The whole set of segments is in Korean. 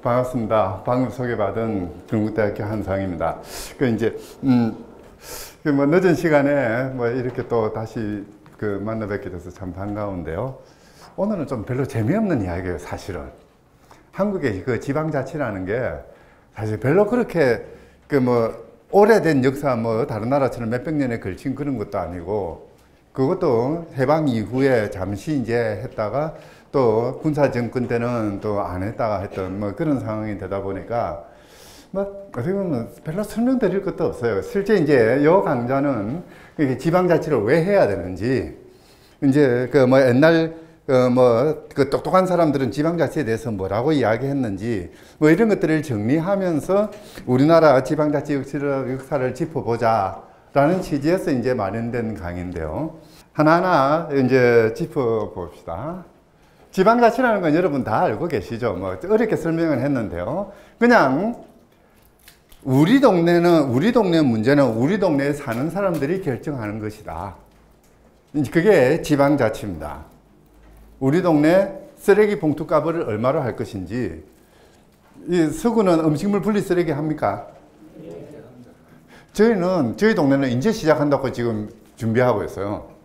반갑습니다. 방금 소개받은 경북대학교 한상입니다. 뭐 늦은 시간에 뭐 이렇게 또 다시 만나 뵙게 돼서 참 반가운데요. 오늘은 좀 별로 재미없는 이야기예요, 사실은. 한국의 그 지방자치라는 게 사실 별로 그렇게 오래된 역사 다른 나라처럼 몇백 년에 걸친 그런 것도 아니고, 그것도 해방 이후에 잠시 이제 했다가 또 군사 정권 때는 또 안 했다가 했던 그런 상황이 되다 보니까 어떻게 보면 별로 설명드릴 것도 없어요. 실제 이제 요 강좌는 지방자치를 왜 해야 되는지, 이제 옛날 똑똑한 사람들은 지방자치에 대해서 뭐라고 이야기했는지 이런 것들을 정리하면서 우리나라 지방자치 역사를 짚어보자 라는 취지에서 이제 마련된 강의인데요. 하나하나 이제 짚어봅시다. 지방자치라는 건 여러분 다 알고 계시죠? 어렵게 설명을 했는데요. 그냥 우리 동네 문제는 우리 동네에 사는 사람들이 결정하는 것이다. 그게 지방자치입니다. 우리 동네 쓰레기 봉투 값을 얼마로 할 것인지. 이 서구는 음식물 분리 쓰레기 합니까? 저희 동네는 이제 시작한다고 지금 준비하고 있어요.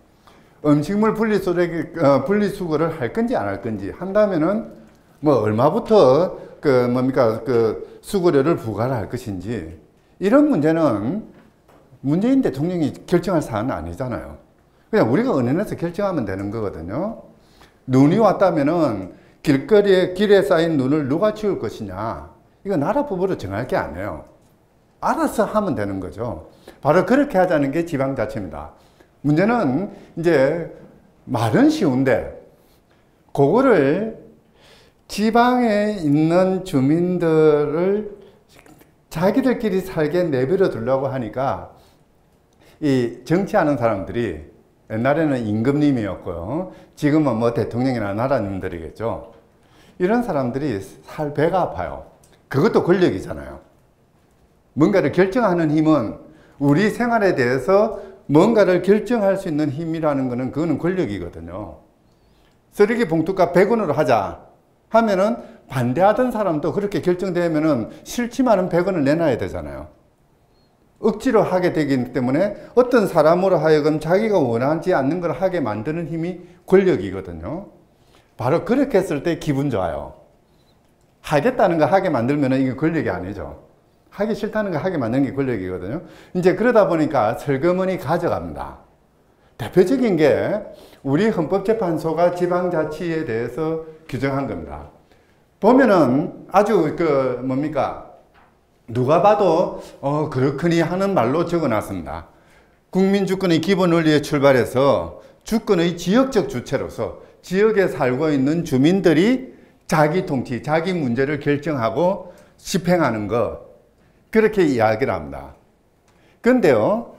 음식물 분리수거를 할 건지 안 할 건지 한다면은 얼마부터 수거료를 부과를 할 것인지, 이런 문제는 문재인 대통령이 결정할 사안은 아니잖아요. 그냥 우리가 은행에서 결정하면 되는 거거든요. 눈이 왔다면은 길에 쌓인 눈을 누가 치울 것이냐, 이거 나라법으로 정할 게 아니에요. 알아서 하면 되는 거죠. 바로 그렇게 하자는 게 지방자치입니다. 문제는 이제 말은 쉬운데 그거를 지방에 있는 주민들을 자기들끼리 살게 내버려 두려고 하니까 이 정치하는 사람들이, 옛날에는 임금님이었고요, 지금은 대통령이나 나라님들이겠죠. 이런 사람들이 살 배가 아파요. 그것도 권력이잖아요. 뭔가를 결정하는 힘은, 우리 생활에 대해서 뭔가를 결정할 수 있는 힘이라는 것은 그거는 권력이거든요. 쓰레기 봉투값 100원으로 하자 하면은 반대하던 사람도 그렇게 결정되면은 싫지만은 100원을 내놔야 되잖아요. 억지로 하게 되기 때문에 어떤 사람으로 하여금 자기가 원하지 않는 걸 하게 만드는 힘이 권력이거든요. 바로 그렇게 했을 때 기분 좋아요. 하겠다는 거 하게 만들면은 이게 권력이 아니죠. 하기 싫다는 거 하게 만드는 게 권력이거든요. 이제 그러다 보니까 슬그머니 가져갑니다. 대표적인 게 우리 헌법재판소가 지방자치에 대해서 규정한 겁니다. 보면은 아주 누가 봐도 그렇거니 하는 말로 적어놨습니다. 국민주권의 기본 원리에 출발해서 주권의 지역적 주체로서 지역에 살고 있는 주민들이 자기 통치, 자기 문제를 결정하고 집행하는 것, 그렇게 이야기를 합니다. 근데요,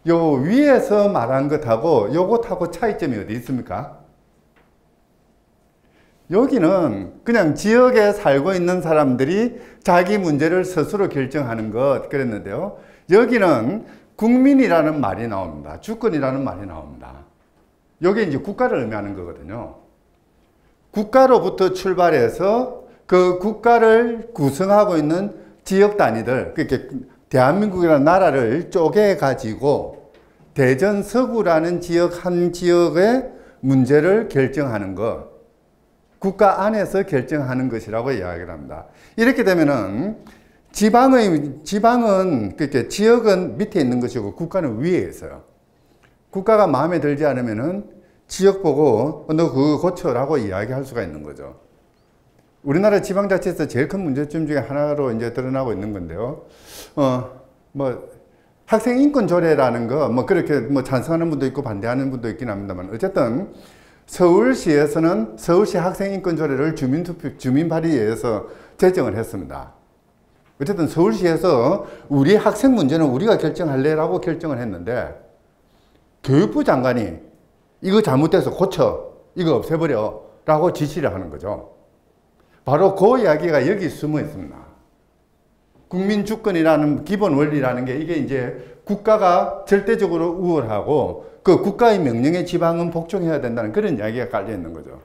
요 위에서 말한 것하고 요것하고 차이점이 어디 있습니까? 여기는 그냥 지역에 살고 있는 사람들이 자기 문제를 스스로 결정하는 것 그랬는데요, 여기는 국민이라는 말이 나옵니다. 주권이라는 말이 나옵니다. 여기 이제 국가를 의미하는 거거든요. 국가로부터 출발해서 그 국가를 구성하고 있는 지역 단위들, 그렇게 대한민국이라는 나라를 쪼개 가지고 대전 서구라는 지역 한 지역의 문제를 결정하는 것, 국가 안에서 결정하는 것이라고 이야기를 합니다. 이렇게 되면은 지방은 그렇게 지역은 밑에 있는 것이고 국가는 위에 있어요. 국가가 마음에 들지 않으면은 지역 보고 너 그거 고쳐라고 이야기할 수가 있는 거죠. 우리나라 지방자치에서 제일 큰 문제점 중에 하나로 이제 드러나고 있는 건데요. 학생 인권 조례라는 거, 그렇게 찬성하는 분도 있고 반대하는 분도 있긴 합니다만, 어쨌든 서울시에서는 서울시 학생 인권 조례를 주민 발의회에서 제정을 했습니다. 어쨌든 서울시에서 우리 학생 문제는 우리가 결정할래라고 결정을 했는데, 교육부 장관이 이거 잘못돼서 고쳐, 이거 없애버려 라고 지시를 하는 거죠. 바로 그 이야기가 여기 숨어 있습니다. 국민주권이라는 기본 원리라는 게, 이게 이제 국가가 절대적으로 우월하고 그 국가의 명령에 지방은 복종해야 된다는 그런 이야기가 깔려 있는 거죠.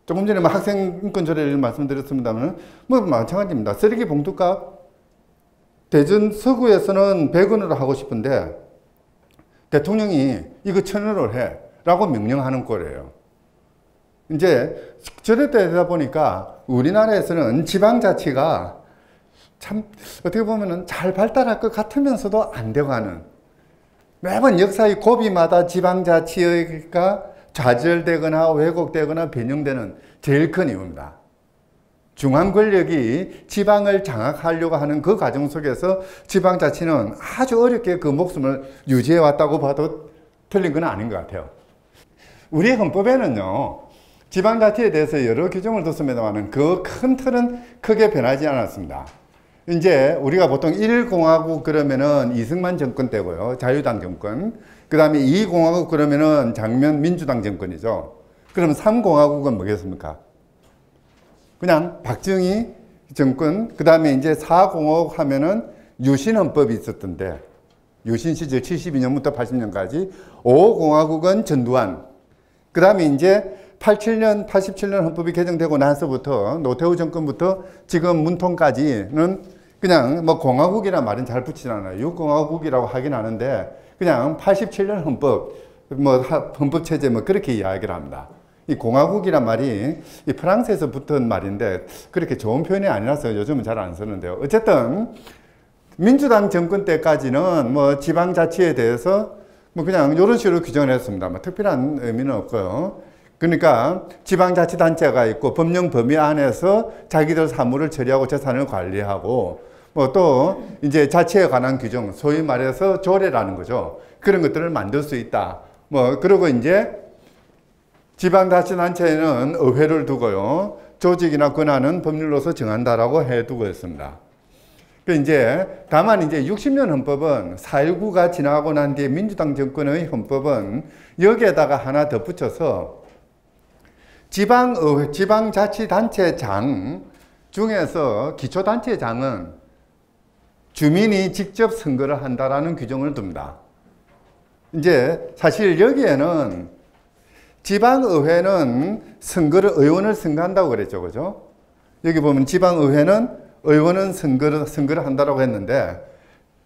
조금 전에 뭐 학생 인권 조례를 말씀드렸습니다만, 뭐 마찬가지입니다. 쓰레기 봉투값, 대전 서구에서는 100원으로 하고 싶은데, 대통령이 이거 1000원으로 해. 라고 명령하는 꼴이에요. 이제, 저랬다 보니까 우리나라에서는 지방자치가 참, 어떻게 보면은 잘 발달할 것 같으면서도 안 되어가는, 매번 역사의 고비마다 지방자치가 좌절되거나 왜곡되거나 변형되는 제일 큰 이유입니다. 중앙 권력이 지방을 장악하려고 하는 그 과정 속에서 지방자치는 아주 어렵게 그 목숨을 유지해 왔다고 봐도 틀린 건 아닌 것 같아요. 우리 헌법에는요, 지방자치에 대해서 여러 규정을 뒀습니다만 그 큰 틀은 크게 변하지 않았습니다. 이제 우리가 보통 1공화국 그러면은 이승만 정권 때고요. 자유당 정권. 그 다음에 2공화국 그러면은 장면 민주당 정권이죠. 그럼 3공화국은 뭐겠습니까? 그냥 박정희 정권. 그 다음에 이제 4공화국 하면은 유신헌법이 있었던데, 유신 시절 72년부터 80년까지. 5공화국은 전두환. 그 다음에 이제 87년 헌법이 개정되고 나서부터, 노태우 정권부터 지금 문통까지는 그냥 뭐 공화국이라는 말은 잘 붙이지 않아요. 육공화국이라고 하긴 하는데, 그냥 87년 헌법, 뭐 헌법체제 뭐 그렇게 이야기를 합니다. 이 공화국이란 말이 이 프랑스에서 붙은 말인데 그렇게 좋은 표현이 아니라서 요즘은 잘 안 쓰는데요. 어쨌든 민주당 정권 때까지는 뭐 지방자치에 대해서 뭐 그냥 이런 식으로 규정을 했습니다. 뭐 특별한 의미는 없고요. 그러니까 지방자치단체가 있고 법령 범위 안에서 자기들 사무를 처리하고 재산을 관리하고 뭐 또 이제 자치에 관한 규정, 소위 말해서 조례라는 거죠. 그런 것들을 만들 수 있다. 뭐 그리고 이제 지방자치단체에는 의회를 두고요. 조직이나 권한은 법률로서 정한다라고 해두고 있습니다. 이제 다만 이제 60년 헌법은 4.19가 지나고 난 뒤에 민주당 정권의 헌법은 여기에다가 하나 덧붙여서 지방의회, 지방자치단체장 중에서 기초단체장은 주민이 직접 선거를 한다라는 규정을 둡니다. 이제 사실 여기에는 지방의회는 의원을 선거한다고 그랬죠. 그죠? 여기 보면 지방의회는 의원은 선거를 한다고 했는데,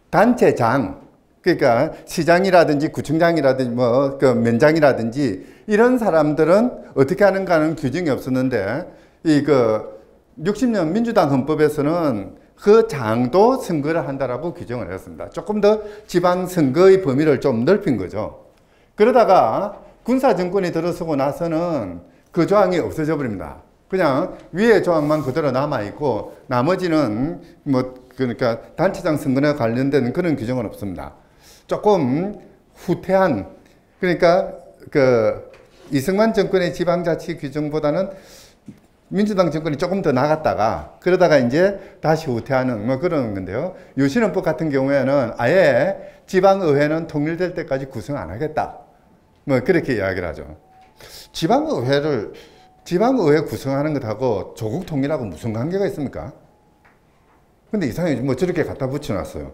단체장, 그러니까 시장이라든지 구청장이라든지 뭐 그 면장이라든지 이런 사람들은 어떻게 하는가 하는 규정이 없었는데, 이 60년 민주당 헌법에서는 그 장도 선거를 한다라고 규정을 했습니다. 조금 더 지방 선거의 범위를 좀 넓힌 거죠. 그러다가 군사 정권이 들어서고 나서는 그 조항이 없어져 버립니다. 그냥 위에 조항만 그대로 남아 있고 나머지는 뭐 그러니까 단체장 선거에 관련된 그런 규정은 없습니다. 조금 후퇴한, 그러니까 이승만 정권의 지방자치 규정보다는 민주당 정권이 조금 더 나갔다가 그러다가 이제 다시 후퇴하는 뭐 그런 건데요. 유신헌법 같은 경우에는 아예 지방의회는 통일될 때까지 구성 안 하겠다. 뭐 그렇게 이야기를 하죠. 지방의회 구성하는 것하고 조국 통일하고 무슨 관계가 있습니까? 근데 이상하게 뭐 저렇게 갖다 붙여놨어요.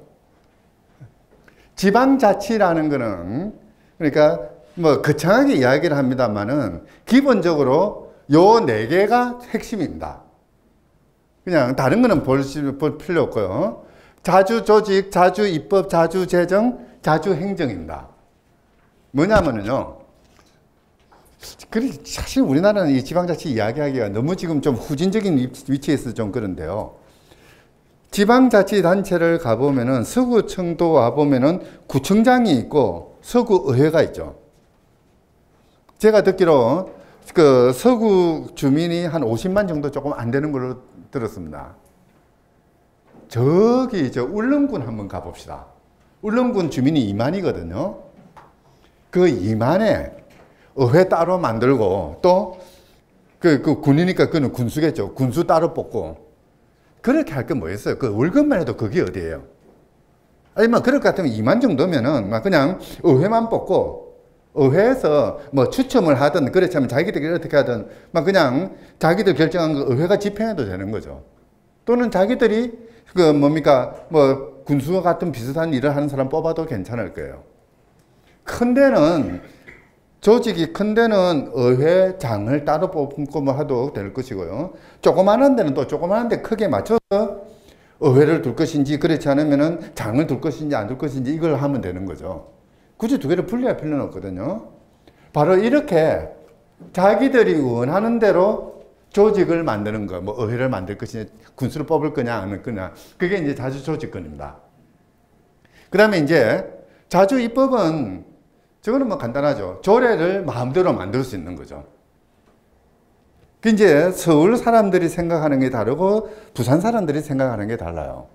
지방자치라는 거는 그러니까 뭐 거창하게 이야기를 합니다만은 기본적으로 요 네 개가 핵심입니다. 그냥 다른 거는 볼 필요 없고요. 자주조직, 자주입법, 자주재정, 자주행정입니다. 뭐냐면요. 사실 우리나라는 이 지방자치 이야기하기가 너무 지금 좀 후진적인 위치에서 좀 그런데요. 지방자치단체를 가보면은 서구청도 와보면은 구청장이 있고 서구의회가 있죠. 제가 듣기로 서구 주민이 한 50만 정도 조금 안 되는 걸로 들었습니다. 저기 울릉군 한번 가봅시다. 울릉군 주민이 2만이거든요. 그 2만에 의회 따로 만들고 또 그 군이니까 그는 군수겠죠. 군수 따로 뽑고 그렇게 할 게 뭐였어요? 그 월급만 해도 그게 어디예요? 아니 뭐 그럴 것 같으면 2만 정도면은 막 그냥 의회만 뽑고 의회에서 뭐 추첨을 하든 그렇지만 자기들이 어떻게 하든 막 그냥 자기들 결정한 거 의회가 집행해도 되는 거죠. 또는 자기들이 뭐 군수와 같은 비슷한 일을 하는 사람 뽑아도 괜찮을 거예요. 큰 데는 조직이 큰 데는 의회장을 따로 뽑고 뭐 해도 될 것이고요. 조그마한 데는 또 조그마한 데 크게 맞춰서 의회를 둘 것인지, 그렇지 않으면은 장을 둘 것인지 안 둘 것인지 이걸 하면 되는 거죠. 굳이 두 개를 분리할 필요는 없거든요. 바로 이렇게 자기들이 원하는 대로 조직을 만드는 거, 뭐 의회를 만들 것이냐, 군수를 뽑을 거냐, 안 할 거냐, 그게 이제 자주조직권입니다. 그 다음에 이제 자주입법은 저거는 뭐 간단하죠. 조례를 마음대로 만들 수 있는 거죠. 그 이제 서울 사람들이 생각하는 게 다르고 부산 사람들이 생각하는 게 달라요.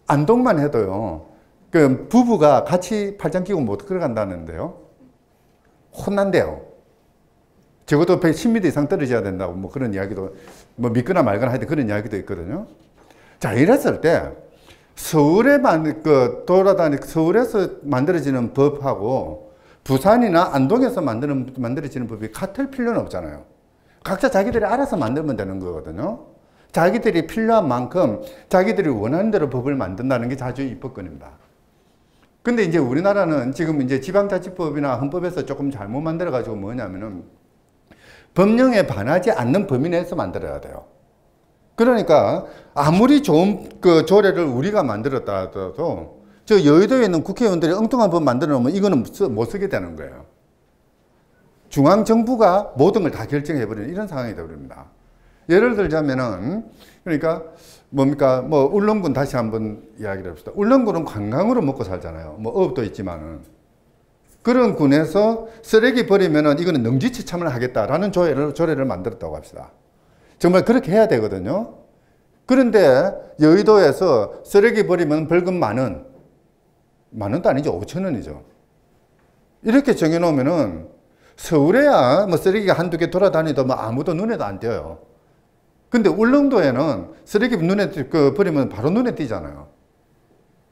안동만 해도요. 그 부부가 같이 팔짱 끼고 못 들어간다는데요. 혼난대요. 적어도 110m 이상 떨어져야 된다고 뭐 그런 이야기도 뭐 믿거나 말거나 하여튼 그런 이야기도 있거든요. 자, 이랬을 때 서울에 서울에서 만들어지는 법하고 부산이나 안동에서 만들어지는 법이 같을 필요는 없잖아요. 각자 자기들이 알아서 만들면 되는 거거든요. 자기들이 필요한 만큼 자기들이 원하는 대로 법을 만든다는 게 자주입법권입니다. 근데 이제 우리나라는 지금 이제 지방자치법이나 헌법에서 조금 잘못 만들어가지고 뭐냐면은 법령에 반하지 않는 범위 내에서 만들어야 돼요. 그러니까 아무리 좋은 그 조례를 우리가 만들었다 하더라도 저 여의도에 있는 국회의원들이 엉뚱한 법 만들어 놓으면 이거는 못 쓰게 되는 거예요. 중앙정부가 모든 걸 다 결정해버리는 이런 상황이 되어버립니다. 예를 들자면은, 그러니까 뭡니까, 뭐, 울릉군 다시 한번 이야기를 합시다. 울릉군은 관광으로 먹고 살잖아요. 뭐, 업도 있지만은. 그런 군에서 쓰레기 버리면은 이거는 능지처참을 하겠다라는 조례를 만들었다고 합시다. 정말 그렇게 해야 되거든요. 그런데 여의도에서 쓰레기 버리면 벌금 10,000원. 10,000원도 아니죠. 5,000원이죠. 이렇게 정해놓으면은 서울에야 뭐 쓰레기가 한두 개 돌아다니도 뭐 아무도 눈에도 안 띄어요. 근데 울릉도에는 쓰레기 눈에 버리면 바로 눈에 띄잖아요.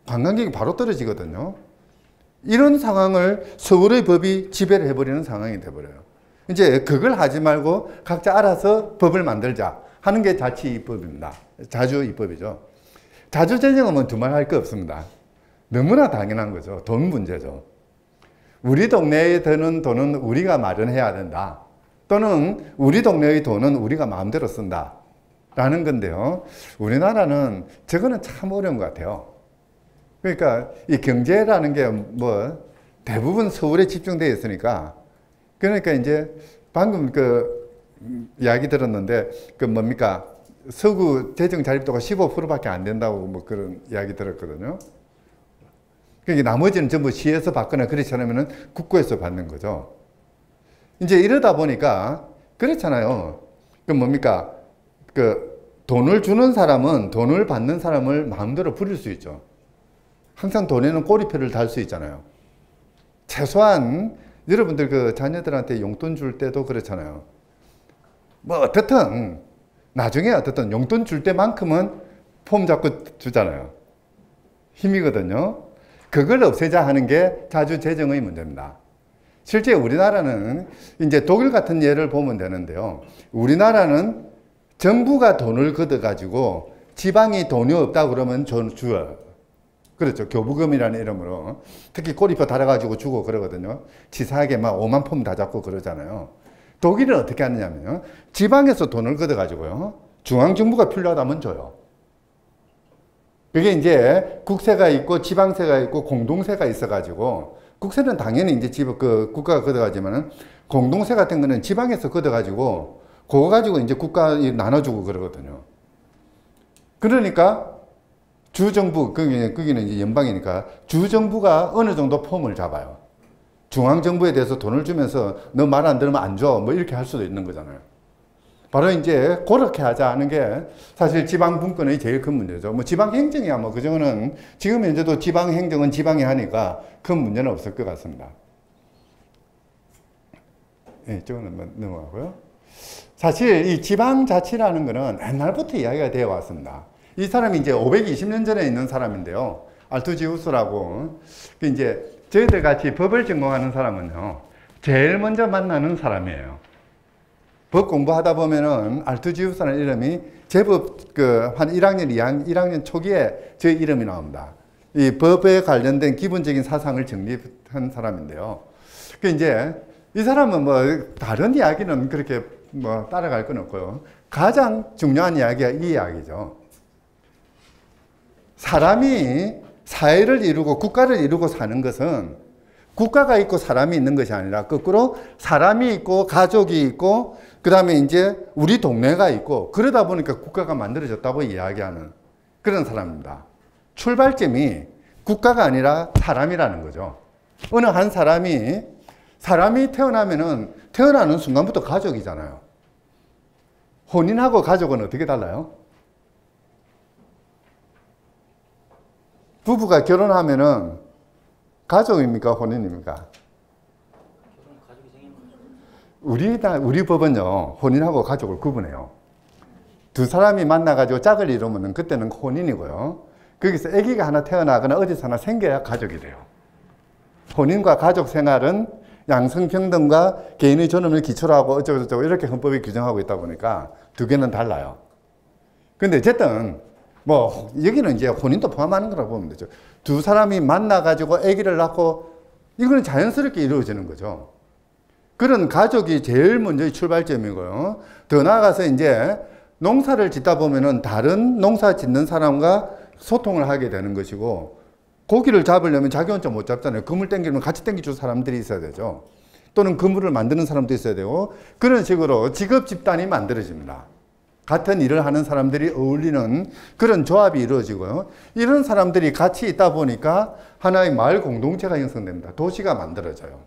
관광객이 바로 떨어지거든요. 이런 상황을 서울의 법이 지배를 해버리는 상황이 돼버려요. 이제 그걸 하지 말고 각자 알아서 법을 만들자 하는 게 자치입법입니다. 자주입법이죠. 자주재정은 두말할 거 없습니다. 너무나 당연한 거죠. 돈 문제죠. 우리 동네에 드는 돈은 우리가 마련해야 된다. 또는 우리 동네의 돈은 우리가 마음대로 쓴다. 라는 건데요. 우리나라는 저거는 참 어려운 것 같아요. 그러니까 이 경제라는 게 뭐 대부분 서울에 집중되어 있으니까 그러니까 이제 방금 그 이야기 들었는데 그 뭡니까 서구 재정 자립도가 15%밖에 안 된다고 뭐 그런 이야기 들었거든요. 그러니까 나머지는 전부 시에서 받거나 그렇지 않으면 국고에서 받는 거죠. 이제 이러다 보니까 그렇잖아요. 그 뭡니까 그 돈을 주는 사람은 돈을 받는 사람을 마음대로 부릴 수 있죠. 항상 돈에는 꼬리표를 달 수 있잖아요. 최소한 여러분들 그 자녀들한테 용돈 줄 때도 그렇잖아요. 뭐 어떻든 나중에 어떻든 용돈 줄 때만큼은 폼 잡고 주잖아요. 힘이거든요. 그걸 없애자 하는 게 자주재정의 문제입니다. 실제 우리나라는 이제 독일 같은 예를 보면 되는데요. 우리나라는 정부가 돈을 걷어가지고 지방이 돈이 없다 그러면 줘요. 그렇죠. 교부금이라는 이름으로. 특히 꼬리표 달아가지고 주고 그러거든요. 치사하게 막 5만 폼 다 잡고 그러잖아요. 독일은 어떻게 하느냐면요. 지방에서 돈을 걷어가지고요. 중앙정부가 필요하다면 줘요. 그게 이제 국세가 있고 지방세가 있고 공동세가 있어가지고 국세는 당연히 이제 국가가 걷어가지만은 공동세 같은 거는 지방에서 걷어가지고 그거 가지고 이제 국가에 나눠주고 그러거든요. 그러니까 주정부, 거기는 이제 연방이니까 주정부가 어느 정도 폼을 잡아요. 중앙정부에 대해서 돈을 주면서 너 말 안 들으면 안 줘. 뭐 이렇게 할 수도 있는 거잖아요. 바로 이제 그렇게 하자 하는 게 사실 지방분권의 제일 큰 문제죠. 뭐 지방행정이야 뭐 그정도는 지금 현재도 지방행정은 지방이 하니까 큰 문제는 없을 것 같습니다. 네, 이쪽은 넘어가고요. 사실 이 지방자치라는 거는 옛날부터 이야기가 되어 왔습니다. 이 사람이 이제 520년 전에 있는 사람인데요. 알투지우스라고. 이제 저희들 같이 법을 전공하는 사람은요. 제일 먼저 만나는 사람이에요. 법 공부하다 보면은 알투지우스라는 이름이 제법 한 1학년, 1학년 초기에 제 이름이 나옵니다. 이 법에 관련된 기본적인 사상을 정립한 사람인데요. 그 이제 이 사람은 뭐 다른 이야기는 그렇게 뭐 따라갈 건 없고요. 가장 중요한 이야기가 이 이야기죠. 사람이 사회를 이루고 국가를 이루고 사는 것은 국가가 있고 사람이 있는 것이 아니라 거꾸로 사람이 있고 가족이 있고 그 다음에 이제 우리 동네가 있고 그러다 보니까 국가가 만들어졌다고 이야기하는 그런 사람입니다. 출발점이 국가가 아니라 사람이라는 거죠. 어느 한 사람이 태어나면은 태어나는 순간부터 가족이잖아요. 혼인하고 가족은 어떻게 달라요? 부부가 결혼하면은 가족입니까? 혼인입니까? 우리 법은요, 혼인하고 가족을 구분해요. 두 사람이 만나가지고 짝을 이루면 그때는 혼인이고요. 거기서 아기가 하나 태어나거나 어디서 하나 생겨야 가족이 돼요. 혼인과 가족 생활은 양성평등과 개인의 존엄을 기초로 하고 어쩌고저쩌고 이렇게 헌법이 규정하고 있다 보니까 두 개는 달라요. 근데 어쨌든 뭐 여기는 이제 혼인도 포함하는 거라고 보면 되죠. 두 사람이 만나가지고 아기를 낳고 이거는 자연스럽게 이루어지는 거죠. 그런 가족이 제일 먼저의 출발점이고요. 더 나아가서 이제 농사를 짓다 보면은 다른 농사 짓는 사람과 소통을 하게 되는 것이고, 고기를 잡으려면 자기 혼자 못 잡잖아요. 그물 땡기면 같이 땡겨줄 사람들이 있어야 되죠. 또는 그물을 만드는 사람도 있어야 되고, 그런 식으로 직업 집단이 만들어집니다. 같은 일을 하는 사람들이 어울리는 그런 조합이 이루어지고요. 이런 사람들이 같이 있다 보니까 하나의 마을 공동체가 형성됩니다. 도시가 만들어져요.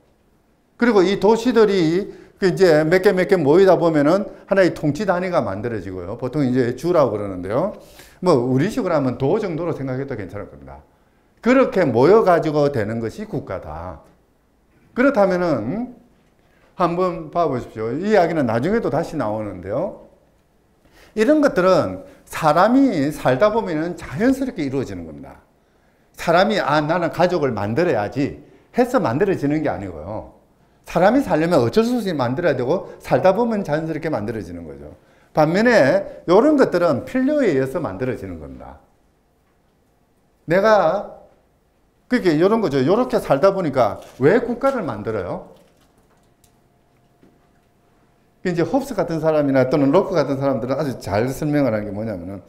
그리고 이 도시들이 이제 몇 개 모이다 보면은 하나의 통치 단위가 만들어지고요. 보통 이제 주라고 그러는데요. 뭐 우리식으로 하면 도 정도로 생각해도 괜찮을 겁니다. 그렇게 모여가지고 되는 것이 국가다. 그렇다면은 한번 봐보십시오. 이 이야기는 나중에도 다시 나오는데요. 이런 것들은 사람이 살다 보면 자연스럽게 이루어지는 겁니다. 사람이 나는 가족을 만들어야지 해서 만들어지는 게 아니고요. 사람이 살려면 어쩔 수 없이 만들어야 되고 살다 보면 자연스럽게 만들어지는 거죠. 반면에 이런 것들은 필요에 의해서 만들어지는 겁니다. 내가 그게 이런 거죠. 이렇게 살다 보니까 왜 국가를 만들어요? 이제 홉스 같은 사람이나 또는 로크 같은 사람들은 아주 잘 설명을 하는 게 뭐냐면은,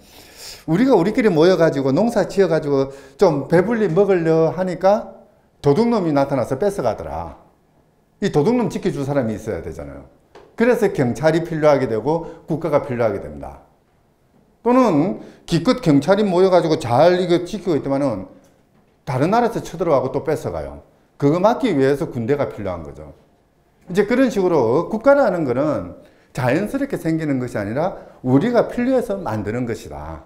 우리가 우리끼리 모여가지고 농사 지어가지고 좀 배불리 먹으려 하니까 도둑놈이 나타나서 뺏어가더라. 이 도둑놈 지켜줄 사람이 있어야 되잖아요. 그래서 경찰이 필요하게 되고 국가가 필요하게 됩니다. 또는 기껏 경찰이 모여가지고 잘 이거 지키고 있더만은 다른 나라에서 쳐들어가고 또 뺏어가요. 그거 막기 위해서 군대가 필요한 거죠. 이제 그런 식으로 국가라는 것은 자연스럽게 생기는 것이 아니라 우리가 필요해서 만드는 것이다.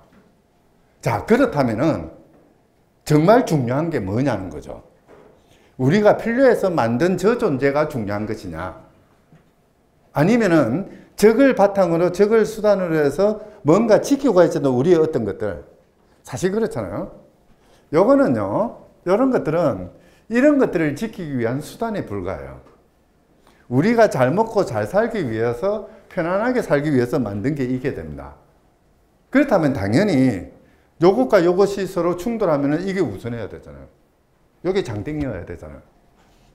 자, 그렇다면은 정말 중요한 게 뭐냐는 거죠. 우리가 필요해서 만든 저 존재가 중요한 것이냐, 아니면은 적을 바탕으로 적을 수단으로 해서 뭔가 지키고 있었던 우리의 어떤 것들, 사실 그렇잖아요. 요거는요, 이런 것들은 이런 것들을 지키기 위한 수단에 불과해요. 우리가 잘 먹고 잘 살기 위해서, 편안하게 살기 위해서 만든 게 이게 됩니다. 그렇다면 당연히 요것과 요것이 서로 충돌하면 이게 우선해야 되잖아요. 요게 장땡이어야 되잖아요.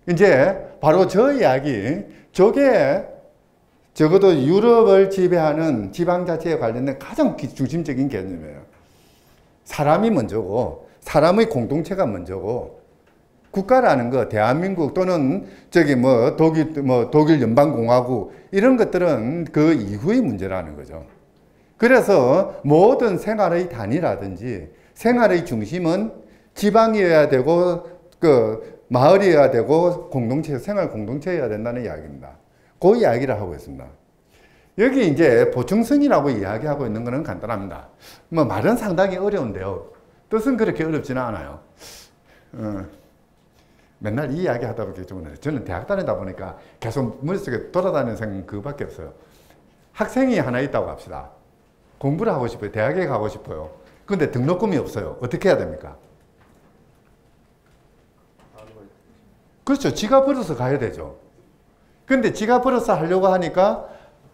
이제 바로 저 이야기, 저게 적어도 유럽을 지배하는 지방 자체에 관련된 가장 중심적인 개념이에요. 사람이 먼저고, 사람의 공동체가 먼저고, 국가라는 거, 대한민국 또는 독일 연방공화국, 이런 것들은 그 이후의 문제라는 거죠. 그래서 모든 생활의 단위라든지 생활의 중심은 지방이어야 되고, 마을이어야 되고, 생활 공동체여야 된다는 이야기입니다. 그 이야기를 하고 있습니다. 여기 이제 보충성이라고 이야기하고 있는 것은 간단합니다. 뭐 말은 상당히 어려운데요. 뜻은 그렇게 어렵지는 않아요. 맨날 이 이야기 하다 보니까 저는 대학 다니다 보니까 계속 머릿속에 돌아다니는 생각은 그거밖에 없어요. 학생이 하나 있다고 합시다. 공부를 하고 싶어요. 대학에 가고 싶어요. 근데 등록금이 없어요. 어떻게 해야 됩니까? 그렇죠. 지가 벌어서 가야 되죠. 근데 지가 벌어서 하려고 하니까,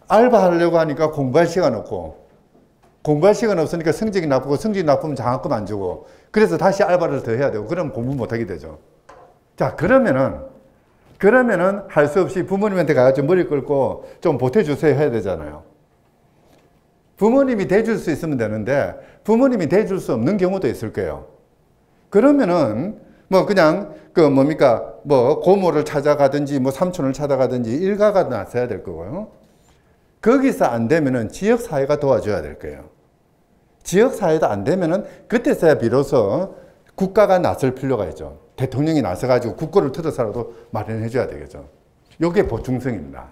알바하려고 하니까 공부할 시간 없고, 공부할 시간 없으니까 성적이 나쁘고, 성적이 나쁘면 장학금 안 주고, 그래서 다시 알바를 더 해야 되고, 그러면 공부 못하게 되죠. 자, 그러면은 그러면은 할 수 없이 부모님한테 가가지고 머리 끌고 좀 보태주세요 해야 되잖아요. 부모님이 대줄 수 있으면 되는데 부모님이 대줄 수 없는 경우도 있을 거예요. 그러면은 뭐 그냥 그 뭡니까 뭐 고모를 찾아가든지 뭐 삼촌을 찾아가든지 일가가 나서야 될 거고요. 거기서 안 되면은 지역사회가 도와줘야 될 거예요. 지역사회도 안 되면은 그때서야 비로소 국가가 나설 필요가 있죠. 대통령이 나서가지고 국고를 틀어서라도 마련해 줘야 되겠죠. 이게 보충성입니다.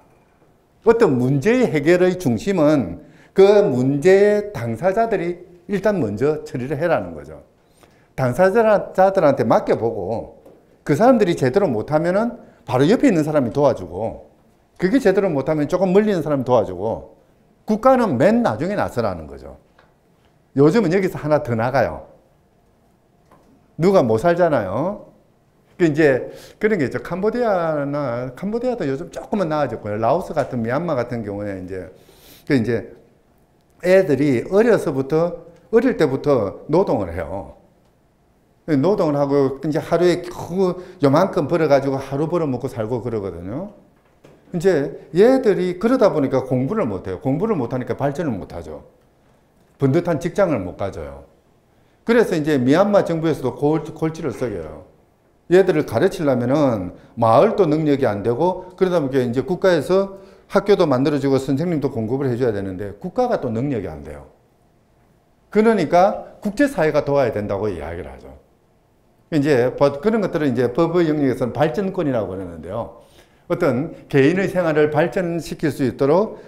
어떤 문제의 해결의 중심은 그 문제의 당사자들이 일단 먼저 처리를 해라는 거죠. 당사자들한테 맡겨보고 그 사람들이 제대로 못하면은 바로 옆에 있는 사람이 도와주고 그게 제대로 못하면 조금 멀리 있는 사람이 도와주고 국가는 맨 나중에 나서라는 거죠. 요즘은 여기서 하나 더 나가요. 누가 못 살잖아요. 그 이제 그런 게 있죠. 캄보디아도 요즘 조금은 나아졌고요. 라오스 같은 미얀마 같은 경우에 이제 애들이 어릴 때부터 노동을 해요. 노동을 하고 이제 하루에 요만큼 벌어가지고 하루 벌어먹고 살고 그러거든요. 이제 얘들이 그러다 보니까 공부를 못해요. 공부를 못하니까 발전을 못하죠. 번듯한 직장을 못 가져요. 그래서 이제 미얀마 정부에서도 골치를 썩여요. 얘들을 가르치려면은 마을도 능력이 안 되고 그러다 보니까 이제 국가에서 학교도 만들어주고 선생님도 공급을 해줘야 되는데 국가가 또 능력이 안 돼요. 그러니까 국제사회가 도와야 된다고 이야기를 하죠. 이제 그런 것들을 이제 법의 영역에서는 발전권이라고 그러는데요. 어떤 개인의 생활을 발전시킬 수 있도록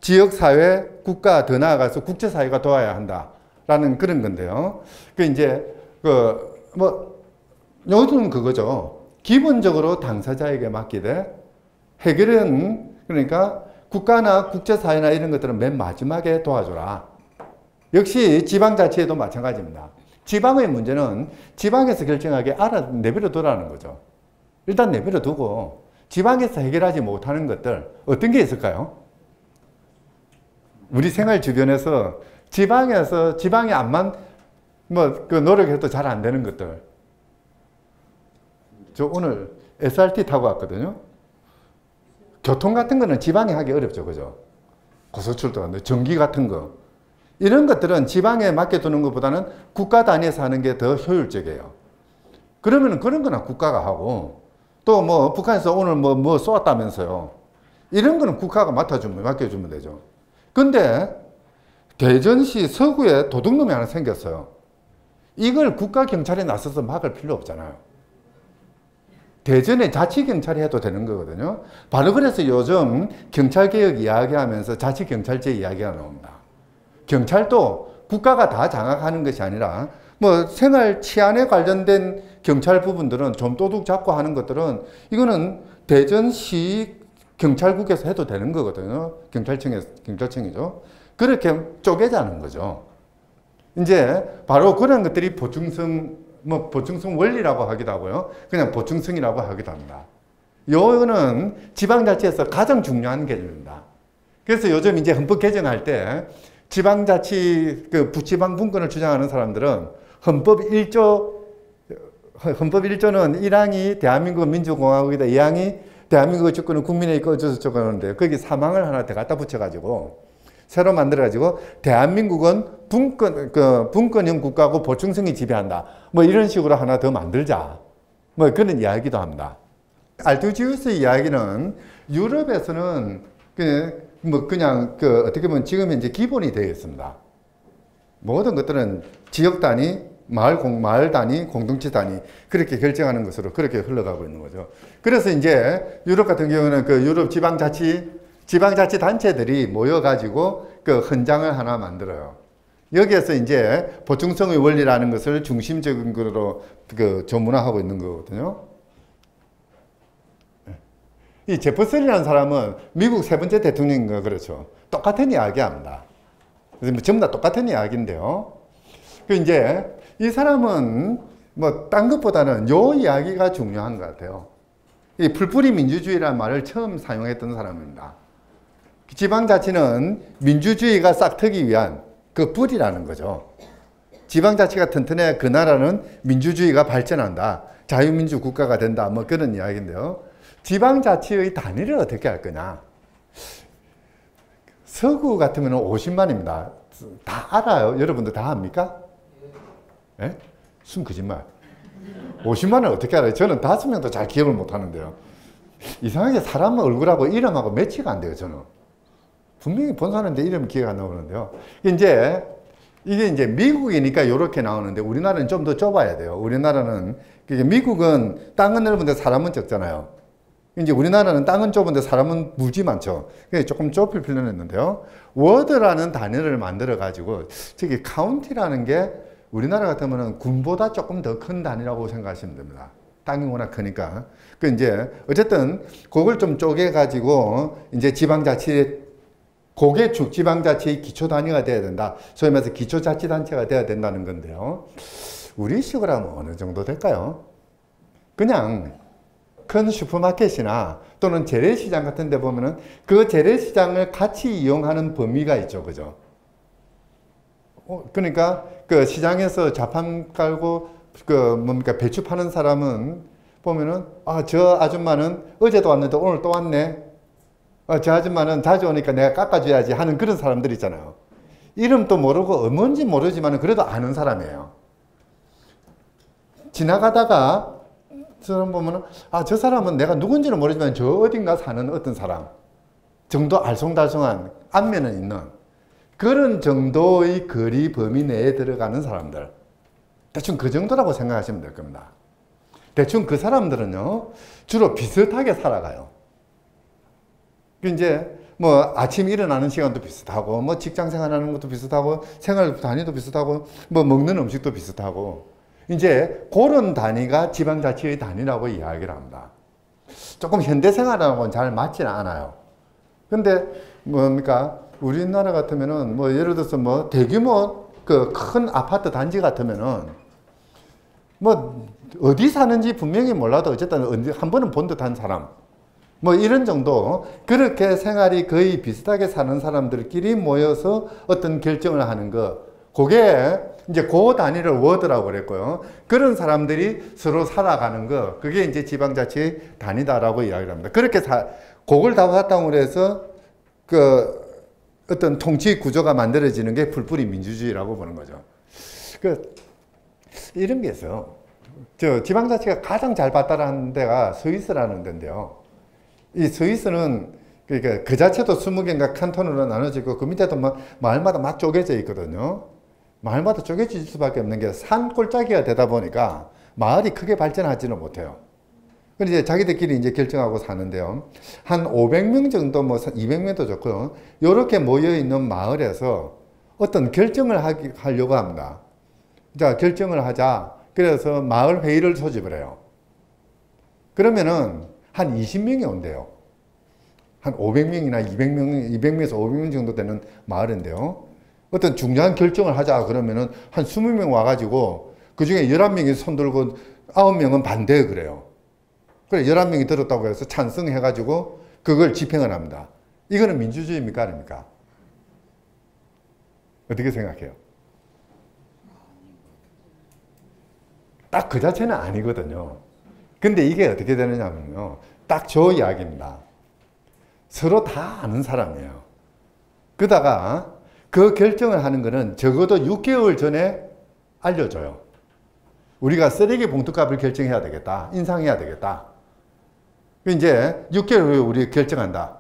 지역사회, 국가 더 나아가서 국제사회가 도와야 한다라는 그런 건데요. 요즘은 그거죠. 기본적으로 당사자에게 맡기되 해결은 그러니까 국가나 국제사회나 이런 것들은 맨 마지막에 도와줘라. 역시 지방자치에도 마찬가지입니다. 지방의 문제는 지방에서 결정하게 내버려 두라는 거죠. 일단 내버려 두고 지방에서 해결하지 못하는 것들 어떤 게 있을까요? 우리 생활 주변에서 지방에 안만 그 노력해도 잘 안 되는 것들. 저 오늘 SRT 타고 왔거든요. 교통 같은 거는 지방에 하기 어렵죠. 그죠? 고속철도 안 돼. 전기 같은 거. 이런 것들은 지방에 맡겨두는 것보다는 국가 단위에서 하는 게 더 효율적이에요. 그러면 그런 거는 국가가 하고 또 뭐 북한에서 오늘 뭐 쏘았다면서요. 이런 거는 국가가 맡겨주면 되죠. 근데 대전시 서구에 도둑놈이 하나 생겼어요. 이걸 국가경찰에 나서서 막을 필요 없잖아요. 대전에 자치경찰이 해도 되는 거거든요. 바로 그래서 요즘 경찰개혁 이야기하면서 자치경찰제 이야기가 나옵니다. 경찰도 국가가 다 장악하는 것이 아니라 뭐 생활 치안에 관련된 경찰 부분들은 좀 도둑 잡고 하는 것들은 이거는 대전시 경찰국에서 해도 되는 거거든요. 경찰청이죠. 그렇게 쪼개자는 거죠. 이제 바로 그런 것들이 보충성 원리라고 하기도 하고요. 그냥 보충성이라고 하기도 합니다. 요거는 지방자치에서 가장 중요한 개념입니다. 그래서 요즘 이제 헌법 개정할 때 지방자치, 부지방 분권을 주장하는 사람들은 헌법 1조는 1항이 대한민국 민주공화국이다. 2항이 대한민국의 주권은 국민의 거주에서 주권하는데 거기 사망을 하나 더 갖다 붙여가지고 새로 만들어가지고 대한민국은 분권형 국가고 보충성이 지배한다. 뭐 이런 식으로 하나 더 만들자. 뭐 그런 이야기도 합니다. 알투지우스 이야기는 유럽에서는 어떻게 보면 지금 이제 기본이 되어 있습니다. 모든 것들은 지역 단위, 마을 단위, 공동체 단위 그렇게 결정하는 것으로 그렇게 흘러가고 있는 거죠. 그래서 이제 유럽 같은 경우는 그 유럽 지방자치 단체들이 모여가지고 그 헌장을 하나 만들어요. 여기에서 이제 보충성의 원리라는 것을 중심적으로 전문화하고 있는 거거든요. 이 제퍼슨이라는 사람은 미국 세 번째 대통령인가 그렇죠. 똑같은 이야기 합니다. 그래서 전부 다 똑같은 이야기인데요. 이제 이 사람은 뭐 딴 것보다는 요 이야기가 중요한 것 같아요. 이 풀뿌리 민주주의라는 말을 처음 사용했던 사람입니다. 지방자치는 민주주의가 싹트기 위한 그 뿌리라는 거죠. 지방자치가 튼튼해야 그 나라는 민주주의가 발전한다. 자유민주 국가가 된다. 뭐 그런 이야기인데요. 지방자치의 단위를 어떻게 할 거냐. 서구 같으면 50만입니다. 다 알아요? 여러분들 다 압니까? 예? 순 거짓말. 50만을 어떻게 알아요? 저는 5명도 잘 기억을 못 하는데요. 이상하게 사람 얼굴하고 이름하고 매치가 안 돼요, 저는. 분명히 본 사람인데 이름 기억 안 나오는데요. 이게 이제 미국이니까 이렇게 나오는데 우리나라는 좀 더 좁아야 돼요. 우리나라는, 미국은 땅은 넓은데 사람은 적잖아요. 이제 우리나라는 땅은 좁은데 사람은 무지 많죠. 그래서 조금 좁힐 필요는 있는데요. 워드라는 단어를 만들어 가지고, 저기 카운티라는 게 우리나라 같으면 군보다 조금 더 큰 단위라고 생각하시면 됩니다. 땅이 워낙 크니까. 이제 어쨌든 그걸 좀 쪼개 가지고 이제 그게 지방자치의 기초 단위가 돼야 된다. 소위 말해서 기초자치단체가 돼야 된다는 건데요. 우리 식으로 하면 어느 정도 될까요? 그냥 큰 슈퍼마켓이나 또는 재래시장 같은 데 보면은 그 재래시장을 같이 이용하는 범위가 있죠. 그죠? 그러니까 그 시장에서 자판 깔고 배추 파는 사람은 보면은 저 아줌마는 어제도 왔는데 오늘 또 왔네. 저 아줌마는 자주 오니까 내가 깎아줘야지 하는 그런 사람들 있잖아요. 이름도 모르고 뭔지 모르지만 그래도 아는 사람이에요. 지나가다가 사람 보면은 저 사람은 내가 누군지는 모르지만 저 어딘가 사는 어떤 사람 정도 알쏭달쏭한 안면은 있는 그런 정도의 거리 범위 내에 들어가는 사람들, 대충 그 정도라고 생각하시면 될 겁니다. 대충 그 사람들은요 주로 비슷하게 살아가요. 이제 뭐 아침 일어나는 시간도 비슷하고 뭐 직장 생활하는 것도 비슷하고 생활 단위도 비슷하고 뭐 먹는 음식도 비슷하고 이제 그런 단위가 지방자치의 단위라고 이야기를 합니다. 조금 현대생활하고는 잘 맞지는 않아요. 근데 뭡니까? 우리나라 같으면은 뭐 예를 들어서 뭐 대규모 그 큰 아파트 단지 같으면은 뭐 어디 사는지 분명히 몰라도 어쨌든 한 번은 본 듯한 사람 뭐 이런 정도, 그렇게 생활이 거의 비슷하게 사는 사람들끼리 모여서 어떤 결정을 하는 거, 그게 이제 그 단위를 워드라고 그랬고요. 그런 사람들이 서로 살아가는 거, 그게 이제 지방자치 단위다라고 이야기를 합니다. 그렇게 그걸 다 바탕으로 해서 어떤 통치 구조가 만들어지는 게 풀뿌리 민주주의라고 보는 거죠. 이런 게 있어요. 지방자치가 가장 잘 발달한 데가 스위스라는 데인데요. 이 스위스는 그러니까 그 자체도 20개인가 칸톤으로 나눠지고 그 밑에도 마을마다 막 쪼개져 있거든요. 마을마다 쪼개질 수밖에 없는 게 산 꼴짜기가 되다 보니까 마을이 크게 발전하지는 못해요. 그래서 이제 자기들끼리 이제 결정하고 사는데요. 한 500명 정도, 뭐 200명도 좋고요. 요렇게 모여 있는 마을에서 어떤 결정을 하려고 합니다. 자, 결정을 하자. 그래서 마을 회의를 소집을 해요. 그러면은 한 20명이 온대요. 한 500명이나 200명에서 500명 정도 되는 마을인데요. 어떤 중요한 결정을 하자 그러면은 한 20명 와가지고 그 중에 11명이 손들고 9명은 반대 그래요. 그래 11명이 들었다고 해서 찬성해가지고 그걸 집행을 합니다. 이거는 민주주의입니까? 아닙니까? 어떻게 생각해요? 딱 그 자체는 아니거든요. 근데 이게 어떻게 되느냐면요. 딱 저 이야기입니다. 서로 다 아는 사람이에요. 그러다가 그 결정을 하는 거는 적어도 6개월 전에 알려줘요. 우리가 쓰레기 봉투값을 결정해야 되겠다. 인상해야 되겠다. 이제 6개월 후에 우리 결정한다.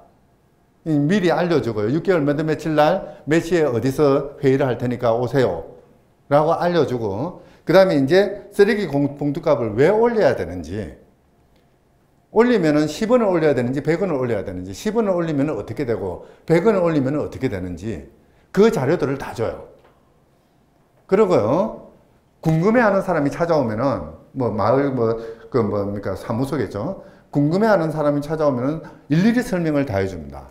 미리 알려주고요. 6개월 몇 며칠 날 몇 시에 어디서 회의를 할 테니까 오세요. 라고 알려주고 그 다음에 이제 쓰레기 봉투값을 왜 올려야 되는지, 올리면은 10원을 올려야 되는지 100원을 올려야 되는지, 10원을 올리면 어떻게 되고 100원을 올리면 어떻게 되는지 그 자료들을 다 줘요. 그러고요, 궁금해하는 사람이 찾아오면은 뭐 마을 뭡니까 사무소겠죠. 궁금해하는 사람이 찾아오면은 일일이 설명을 다 해줍니다.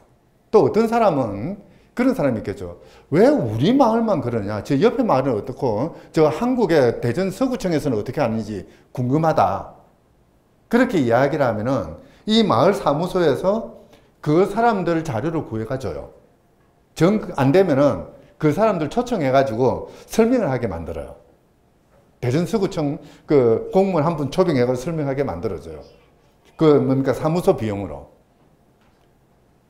또 어떤 사람은 그런 사람이 있겠죠. 왜 우리 마을만 그러냐? 저 옆에 마을은 어떻고, 저 한국의 대전 서구청에서는 어떻게 하는지 궁금하다. 그렇게 이야기를 하면은 이 마을 사무소에서 그 사람들 자료를 구해가줘요. 안 되면은 그 사람들 초청해가지고 설명을 하게 만들어요. 대전 서구청 그 공무원 한 분 초빙해가지고 설명하게 만들어줘요. 그 뭡니까 사무소 비용으로.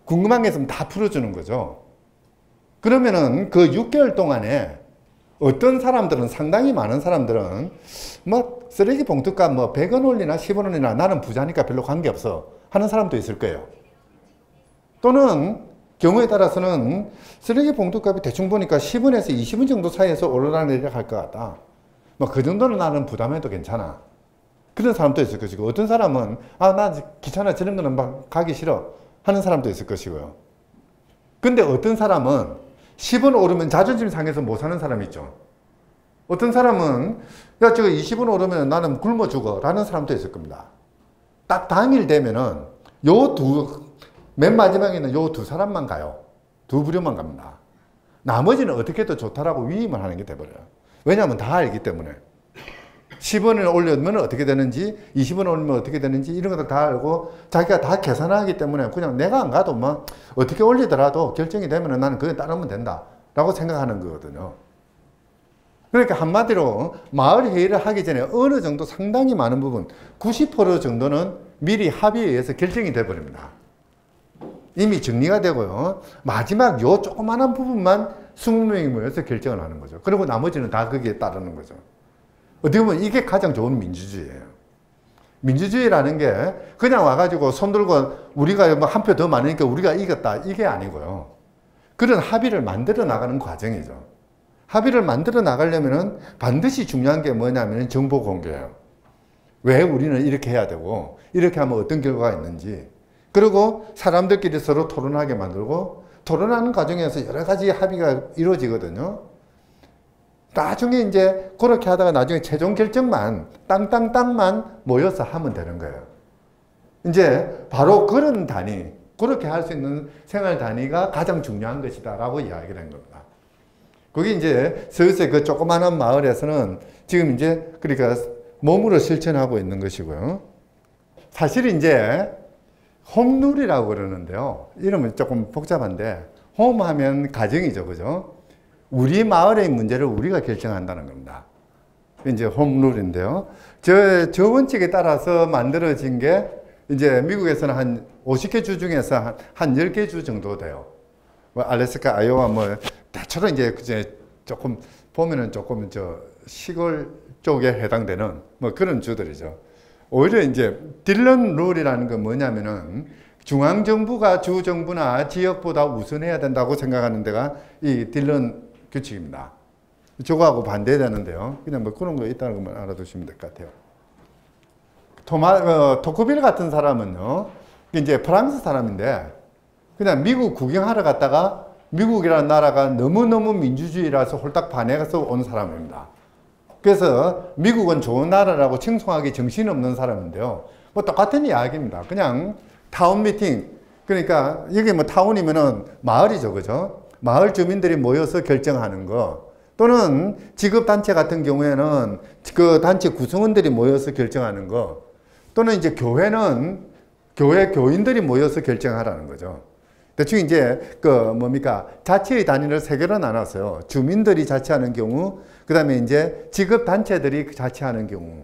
궁금한 게 있으면 다 풀어주는 거죠. 그러면은 그 6개월 동안에 어떤 사람들은 상당히 많은 사람들은 뭐 쓰레기 봉투값 뭐 100원 올리나 10원 올리나 나는 부자니까 별로 관계없어 하는 사람도 있을 거예요. 또는 경우에 따라서는 쓰레기 봉투값이 대충 보니까 10원에서 20원 정도 사이에서 올라내려 갈 것 같다. 뭐 그 정도는 나는 부담해도 괜찮아. 그런 사람도 있을 것이고 어떤 사람은 아, 나 귀찮아 저런 거는 막 가기 싫어 하는 사람도 있을 것이고요. 근데 어떤 사람은 10원 오르면 자존심 상해서 못 사는 사람이 있죠. 어떤 사람은 야 저거 20원 오르면 나는 굶어 죽어 라는 사람도 있을 겁니다. 딱 당일 되면은 맨 마지막에는 요 두 사람만 가요. 두 부류만 갑니다. 나머지는 어떻게 해도 좋다라고 위임을 하는 게 돼버려요. 왜냐하면 다 알기 때문에 10원을 올리면 어떻게 되는지 20원 올리면 어떻게 되는지 이런 것들 다 알고 자기가 다 계산하기 때문에 그냥 내가 안 가도 뭐 어떻게 올리더라도 결정이 되면 나는 그에 따르면 된다 라고 생각하는 거거든요. 그러니까 한마디로 마을 회의를 하기 전에 어느 정도 상당히 많은 부분 90% 정도는 미리 합의에 의해서 결정이 돼 버립니다. 이미 정리가 되고요. 마지막 요 조그만한 부분만 20명이 모여서 결정을 하는 거죠. 그리고 나머지는 다 거기에 따르는 거죠. 어떻게 보면 이게 가장 좋은 민주주의예요. 민주주의라는 게 그냥 와가지고 손 들고 우리가 뭐 한 표 더 많으니까 우리가 이겼다 이게 아니고요. 그런 합의를 만들어 나가는 과정이죠. 합의를 만들어 나가려면은 반드시 중요한 게 뭐냐면 정보 공개예요. 왜 우리는 이렇게 해야 되고 이렇게 하면 어떤 결과가 있는지 그리고 사람들끼리 서로 토론하게 만들고 토론하는 과정에서 여러 가지 합의가 이루어지거든요. 나중에 이제 그렇게 하다가 나중에 최종 결정만 땅땅땅만 모여서 하면 되는 거예요. 이제 바로 그런 단위, 그렇게 할 수 있는 생활 단위가 가장 중요한 것이다 라고 이야기를 한 겁니다. 그게 이제 서울의 그 조그마한 마을에서는 지금 이제 그러니까 몸으로 실천하고 있는 것이고요. 사실 이제 홈룰이라고 그러는데요. 이름은 조금 복잡한데 홈 하면 가정이죠. 그죠? 우리 마을의 문제를 우리가 결정한다는 겁니다. 이제 홈룰인데요. 저 원칙에 따라서 만들어진 게 이제 미국에서는 한 50개 주 중에서 한 10개 주 정도 돼요. 뭐 알래스카, 아이오와 뭐 대체로 이제 조금 보면은 조금 저 시골 쪽에 해당되는 뭐 그런 주들이죠. 오히려 이제 딜런 룰이라는 건 뭐냐면은 중앙정부가 주정부나 지역보다 우선해야 된다고 생각하는 데가 이 딜런 규칙입니다. 저거하고 반대되는데요. 그냥 뭐 그런 거 있다는 것만 알아두시면 될 것 같아요. 토크빌 같은 사람은요, 이제 프랑스 사람인데, 그냥 미국 구경하러 갔다가 미국이라는 나라가 너무너무 민주주의라서 홀딱 반해서 온 사람입니다. 그래서 미국은 좋은 나라라고 칭송하기 정신없는 사람인데요. 뭐 똑같은 이야기입니다. 그냥 타운 미팅, 그러니까 여기 뭐 타운이면은 마을이죠. 그죠? 마을 주민들이 모여서 결정하는 거, 또는 직업단체 같은 경우에는 그 단체 구성원들이 모여서 결정하는 거, 또는 이제 교회는 교회 교인들이 모여서 결정하라는 거죠. 대충 이제 그 뭡니까 자치의 단위를 세 개로 나눴어요. 주민들이 자치하는 경우, 그 다음에 이제 직업단체들이 자치하는 경우.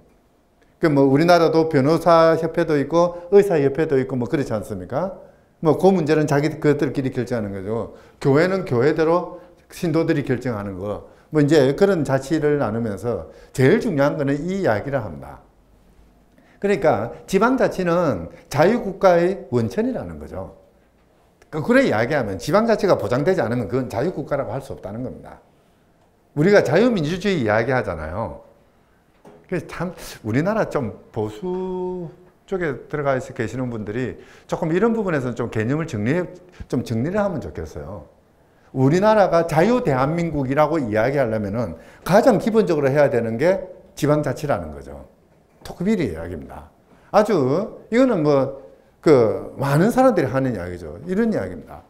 그 뭐 우리나라도 변호사 협회도 있고 의사 협회도 있고 뭐 그렇지 않습니까? 뭐 그 문제는 그들끼리 결정하는 거죠. 교회는 교회대로 신도들이 결정하는 거. 뭐 이제 그런 자치를 나누면서 제일 중요한 거는 이 이야기를 합니다. 그러니까 지방자치는 자유국가의 원천이라는 거죠. 그래 이야기하면 지방자치가 보장되지 않으면 그건 자유국가라고 할 수 없다는 겁니다. 우리가 자유민주주의 이야기 하잖아요. 그래서 참 우리나라 좀 보수 쪽에 들어가 계시는 분들이 조금 이런 부분에서는 좀 개념을 정리를 하면 좋겠어요. 우리나라가 자유 대한민국이라고 이야기하려면은 가장 기본적으로 해야 되는 게 지방자치라는 거죠. 토크빌의 이야기입니다. 아주 이거는 뭐 많은 사람들이 하는 이야기죠. 이런 이야기입니다.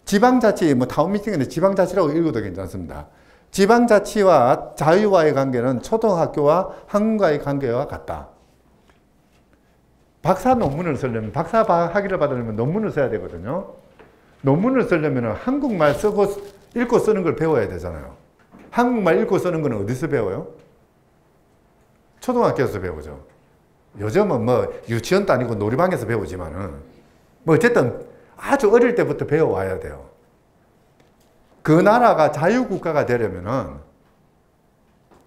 지방자치, 뭐 타운 미팅인데 지방자치라고 읽어도 괜찮습니다. 지방자치와 자유와의 관계는 초등학교와 학문과의 관계와 같다. 박사 논문을 쓰려면, 박사 학위를 받으려면 논문을 써야 되거든요. 논문을 쓰려면 한국말 읽고 쓰는 걸 배워야 되잖아요. 한국말 읽고 쓰는 건 어디서 배워요? 초등학교에서 배우죠. 요즘은 뭐 유치원도 아니고 놀이방에서 배우지만은 뭐 어쨌든 아주 어릴 때부터 배워와야 돼요. 그 나라가 자유국가가 되려면은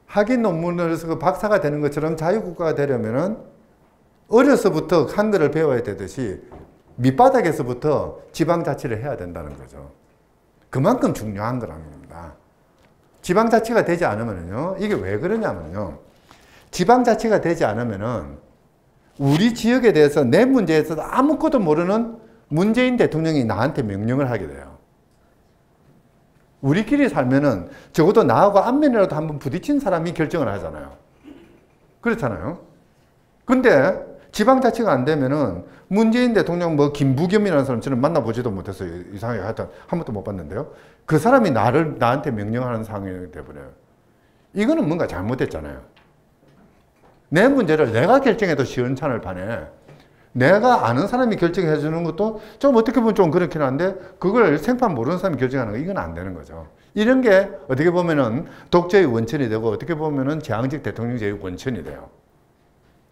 학위 논문을 써서 박사가 되는 것처럼 자유국가가 되려면은 어려서부터 한글을 배워야 되듯이 밑바닥에서부터 지방자치를 해야 된다는 거죠. 그만큼 중요한 거라는 겁니다. 지방자치가 되지 않으면요, 이게 왜 그러냐면요, 지방자치가 되지 않으면은 우리 지역에 대해서 내 문제에 있어서 아무것도 모르는 문재인 대통령이 나한테 명령을 하게 돼요. 우리끼리 살면은 적어도 나하고 안면이라도 한번 부딪힌 사람이 결정을 하잖아요. 그렇잖아요. 근데 지방자치가 안 되면은 문재인 대통령 뭐 김부겸이라는 사람 저는 만나보지도 못했어요. 이상하게 하여튼 한 번도 못 봤는데요. 그 사람이 나한테 명령하는 상황이 돼버려요. 이거는 뭔가 잘못됐잖아요. 내 문제를 내가 결정해도 시원찮을 판에 내가 아는 사람이 결정해 주는 것도 좀 어떻게 보면 좀 그렇긴 한데 그걸 생판 모르는 사람이 결정하는 거 이건 안 되는 거죠. 이런 게 어떻게 보면은 독재의 원천이 되고 어떻게 보면은 제왕적 대통령제의 원천이 돼요.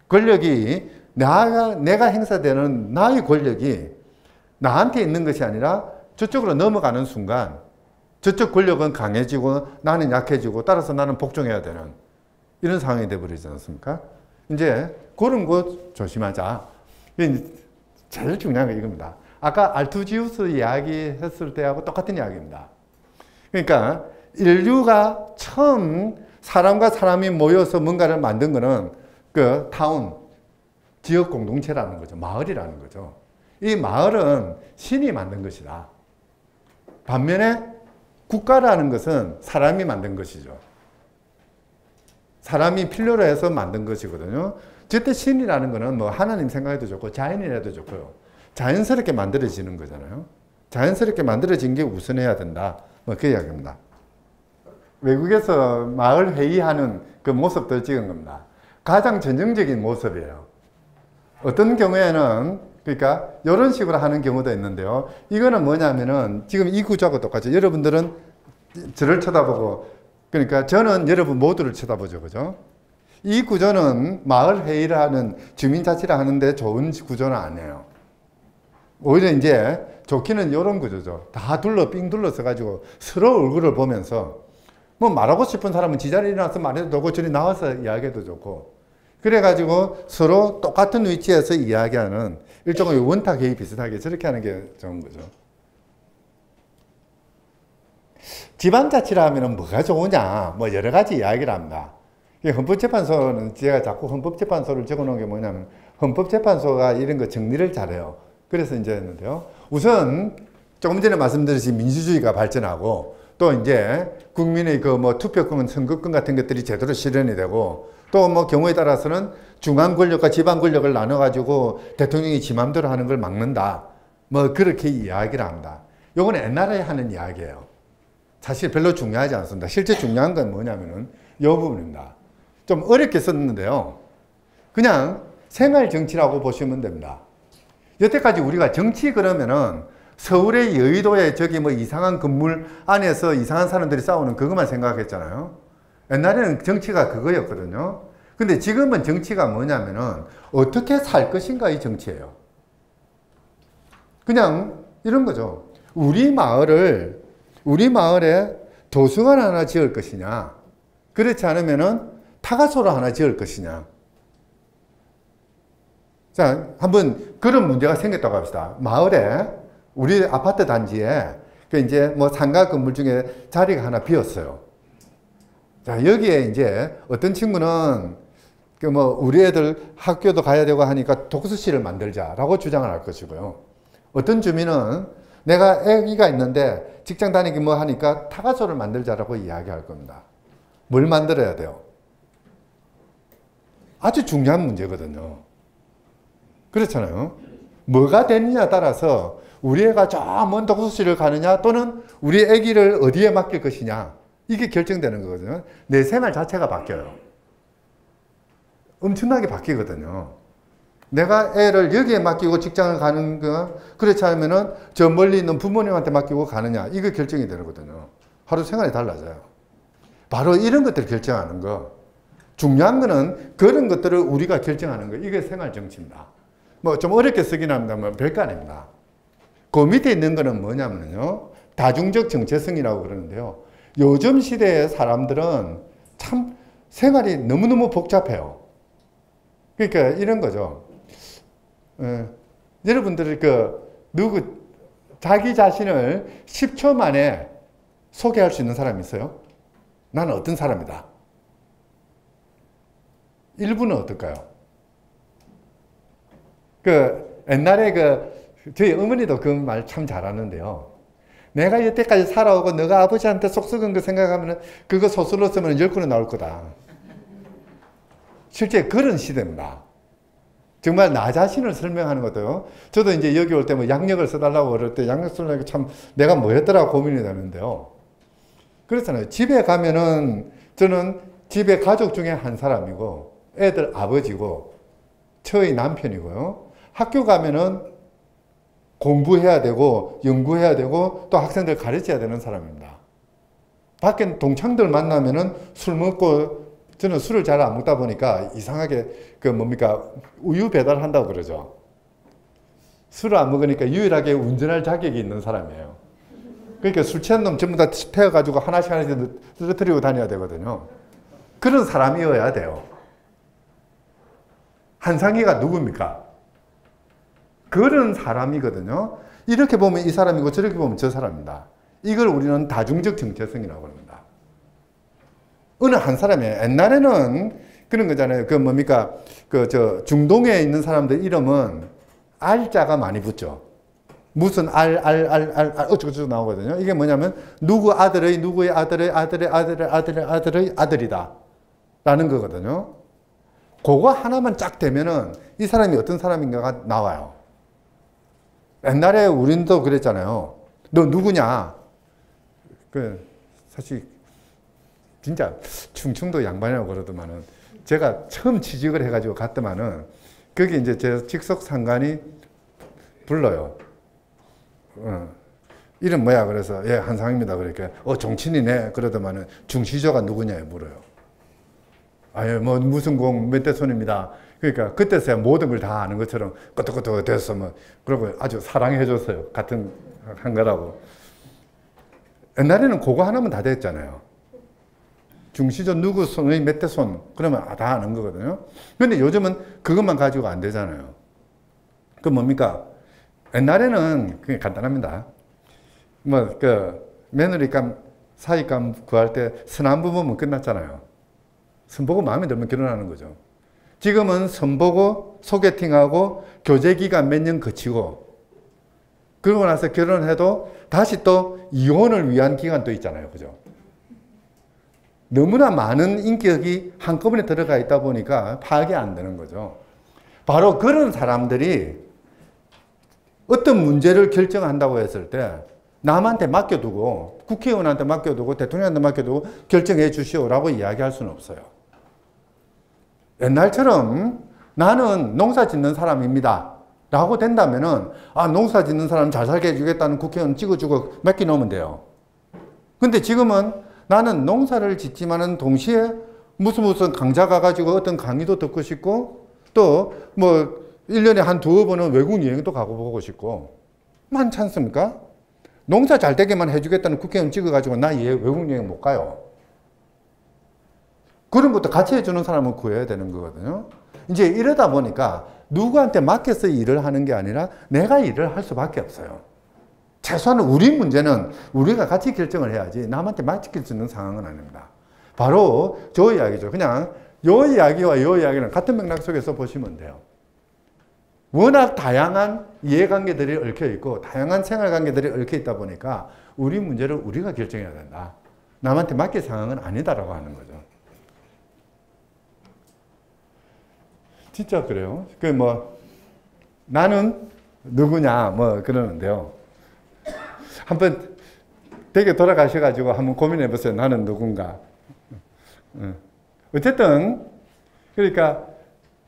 권력이 내가 행사되는 나의 권력이 나한테 있는 것이 아니라 저쪽으로 넘어가는 순간 저쪽 권력은 강해지고 나는 약해지고 따라서 나는 복종해야 되는 이런 상황이 되어버리지 않습니까? 이제 그런 거 조심하자. 제일 중요한 게 이겁니다. 아까 알투지우스 이야기 했을 때하고 똑같은 이야기입니다. 그러니까 인류가 처음 사람과 사람이 모여서 뭔가를 만든 거는 그 타운, 지역 공동체라는 거죠. 마을이라는 거죠. 이 마을은 신이 만든 것이다. 반면에 국가라는 것은 사람이 만든 것이죠. 사람이 필요로 해서 만든 것이거든요. 저때 신이라는 거는 뭐 하나님 생각해도 좋고 자연이라도 좋고요. 자연스럽게 만들어지는 거잖아요. 자연스럽게 만들어진 게 우선해야 된다. 뭐 그 이야기입니다. 외국에서 마을 회의하는 그 모습들 찍은 겁니다. 가장 전형적인 모습이에요. 어떤 경우에는 그러니까 이런 식으로 하는 경우도 있는데요. 이거는 뭐냐면은 지금 이 구조하고 똑같죠. 여러분들은 저를 쳐다보고 그러니까 저는 여러분 모두를 쳐다보죠. 그죠? 이 구조는 마을 회의를 하는 주민자치를 하는데 좋은 구조는 아니에요. 오히려 이제 좋기는 이런 구조죠. 다 삥 둘러서 가지고 서로 얼굴을 보면서 뭐 말하고 싶은 사람은 지자리에 일어나서 말해도 되고 저리 나와서 이야기해도 좋고 그래가지고 서로 똑같은 위치에서 이야기하는 일종의 원탁 회의 비슷하게 저렇게 하는 게 좋은 거죠. 지방자치라 하면 뭐가 좋으냐 뭐 여러 가지 이야기를 합니다. 헌법재판소는 제가 자꾸 헌법재판소를 적어놓은 게 뭐냐면 헌법재판소가 이런 거 정리를 잘해요. 그래서 이제 했는데요. 우선 조금 전에 말씀드렸듯이 민주주의가 발전하고 또 이제 국민의 그 뭐 투표권, 선거권 같은 것들이 제대로 실현이 되고 또 뭐 경우에 따라서는 중앙 권력과 지방 권력을 나눠가지고 대통령이 지 맘대로 하는 걸 막는다. 뭐 그렇게 이야기를 합니다. 요건 옛날에 하는 이야기예요. 사실 별로 중요하지 않습니다. 실제 중요한 건 뭐냐면은 요 부분입니다. 좀 어렵게 썼는데요. 그냥 생활 정치라고 보시면 됩니다. 여태까지 우리가 정치 그러면은 서울의 여의도에 저기 뭐 이상한 건물 안에서 이상한 사람들이 싸우는 그것만 생각했잖아요. 옛날에는 정치가 그거였거든요. 근데 지금은 정치가 뭐냐면은 어떻게 살 것인가의 정치예요. 그냥 이런 거죠. 우리 마을에 도서관 하나 지을 것이냐, 그렇지 않으면은 타가소를 하나 지을 것이냐. 자, 한번 그런 문제가 생겼다고 합시다. 마을에, 우리 아파트 단지에, 그 이제 뭐 상가 건물 중에 자리가 하나 비었어요. 자, 여기에 이제 어떤 친구는 그 뭐 우리 애들 학교도 가야 되고 하니까 독서실을 만들자라고 주장을 할 것이고요. 어떤 주민은 내가 애기가 있는데 직장 다니기 뭐 하니까 타가소를 만들자라고 이야기할 겁니다. 뭘 만들어야 돼요? 아주 중요한 문제거든요. 그렇잖아요. 뭐가 되느냐에 따라서 우리 애가 저 먼 독서실을 가느냐 또는 우리 애기를 어디에 맡길 것이냐 이게 결정되는 거거든요. 내 생활 자체가 바뀌어요. 엄청나게 바뀌거든요. 내가 애를 여기에 맡기고 직장을 가는 거 그렇지 않으면은 저 멀리 있는 부모님한테 맡기고 가느냐 이거 결정이 되거든요. 하루 생활이 달라져요. 바로 이런 것들을 결정하는 거. 중요한 거는 그런 것들을 우리가 결정하는 거. 이게 생활 정치입니다. 뭐 좀 어렵게 쓰긴 합니다. 뭐 별거 아닙니다. 그 밑에 있는 거는 뭐냐면요. 다중적 정체성이라고 그러는데요. 요즘 시대의 사람들은 참 생활이 너무너무 복잡해요. 그러니까 이런 거죠. 여러분들이 자기 자신을 10초 만에 소개할 수 있는 사람이 있어요? 나는 어떤 사람이다. 1분은 어떨까요? 옛날에 저희 어머니도 그 말 참 잘하는데요. 내가 여태까지 살아오고 너가 아버지한테 속 썩은 거 생각하면 그거 소설로 쓰면 10권은 나올 거다. 실제 그런 시대입니다. 정말 나 자신을 설명하는 것도요. 저도 이제 여기 올 때 뭐 양력을 써달라고 그럴 때 양력 쓰려고 참 내가 뭐 했더라 고민이 되는데요. 그렇잖아요. 집에 가면은 저는 집에 가족 중에 한 사람이고 애들 아버지고 처의 남편이고요. 학교 가면은 공부해야 되고 연구해야 되고 또 학생들 가르쳐야 되는 사람입니다. 밖에 동창들 만나면은 술 먹고 저는 술을 잘 안 먹다 보니까 이상하게 우유 배달한다고 그러죠. 술을 안 먹으니까 유일하게 운전할 자격이 있는 사람이에요. 그러니까 술 취한 놈 전부 다 태워가지고 하나씩 떨어뜨리고 다녀야 되거든요. 그런 사람이어야 돼요. 한상희가 누굽니까? 그런 사람이거든요. 이렇게 보면 이 사람이고 저렇게 보면 저 사람입니다. 이걸 우리는 다중적 정체성이라고 합니다. 어느 한 사람이 옛날에는 그런 거잖아요. 중동에 있는 사람들 이름은 알자가 많이 붙죠. 무슨 어쩌고저쩌고 나오거든요. 이게 뭐냐면 누구 아들의 누구의 아들의 아들이다 라는 거거든요. 그거 하나만 쫙 되면은 이 사람이 어떤 사람인가가 나와요. 옛날에 우린도 그랬잖아요. 너 누구냐? 사실 진짜 충청도 양반이라고 그러더만은 제가 처음 취직을 해가지고 갔더만은 거기 이제 제 직속 상관이 불러요. 이름 뭐야? 그래서 예, 한상입니다. 그러니까 종친이네. 그러더만은 중시조가 누구냐 물어요. 아유 뭐 무슨 공 몇 대 손입니다. 그러니까 그때서야 모든 걸 다 아는 것처럼 끄떡끄떡 됐어 뭐 그러고 아주 사랑해 줬어요. 같은 한 거라고. 옛날에는 그거 하나면 다 됐잖아요. 중시조 누구 손의 몇 대 손 그러면 다 아는 거거든요. 근데 요즘은 그것만 가지고 안 되잖아요. 그 뭡니까? 옛날에는 그게 간단합니다. 며느리감 사위감 구할 때 선안 부부면 끝났잖아요. 선보고 마음에 들면 결혼하는 거죠. 지금은 선보고 소개팅하고 교제기간 몇 년 거치고 그러고 나서 결혼해도 다시 또 이혼을 위한 기간도 있잖아요. 그죠? 너무나 많은 인격이 한꺼번에 들어가 있다 보니까 파악이 안 되는 거죠. 바로 그런 사람들이 어떤 문제를 결정한다고 했을 때 남한테 맡겨두고 국회의원한테 맡겨두고 대통령한테 맡겨두고 결정해 주시오라고 이야기할 수는 없어요. 옛날처럼 나는 농사 짓는 사람입니다 라고 된다면은 농사 짓는 사람 잘 살게 해주겠다는 국회의원 찍어주고 맡겨놓으면 돼요. 근데 지금은 나는 농사를 짓지만은 동시에 무슨 강좌 가가지고 어떤 강의도 듣고 싶고 또 뭐 1년에 한 두어 번은 외국 여행도 가고 보고 싶고 많지 않습니까? 농사 잘 되게만 해주겠다는 국회의원 찍어가지고 나 외국 여행 못 가요. 그런 것도 같이 해주는 사람을 구해야 되는 거거든요. 이제 이러다 보니까 누구한테 맡겨서 일을 하는 게 아니라 내가 일을 할 수밖에 없어요. 최소한 우리 문제는 우리가 같이 결정을 해야지 남한테 맡길 수 있는 상황은 아닙니다. 바로 저 이야기죠. 그냥 요 이야기와 요 이야기는 같은 맥락 속에서 보시면 돼요. 워낙 다양한 이해관계들이 얽혀 있고 다양한 생활관계들이 얽혀 있다 보니까 우리 문제를 우리가 결정해야 된다. 남한테 맡길 상황은 아니다라고 하는 거죠. 진짜 그래요. 나는 누구냐 그러는데요. 한번 댁에 돌아가셔가지고 한번 고민해 보세요. 나는 누군가. 어쨌든 그러니까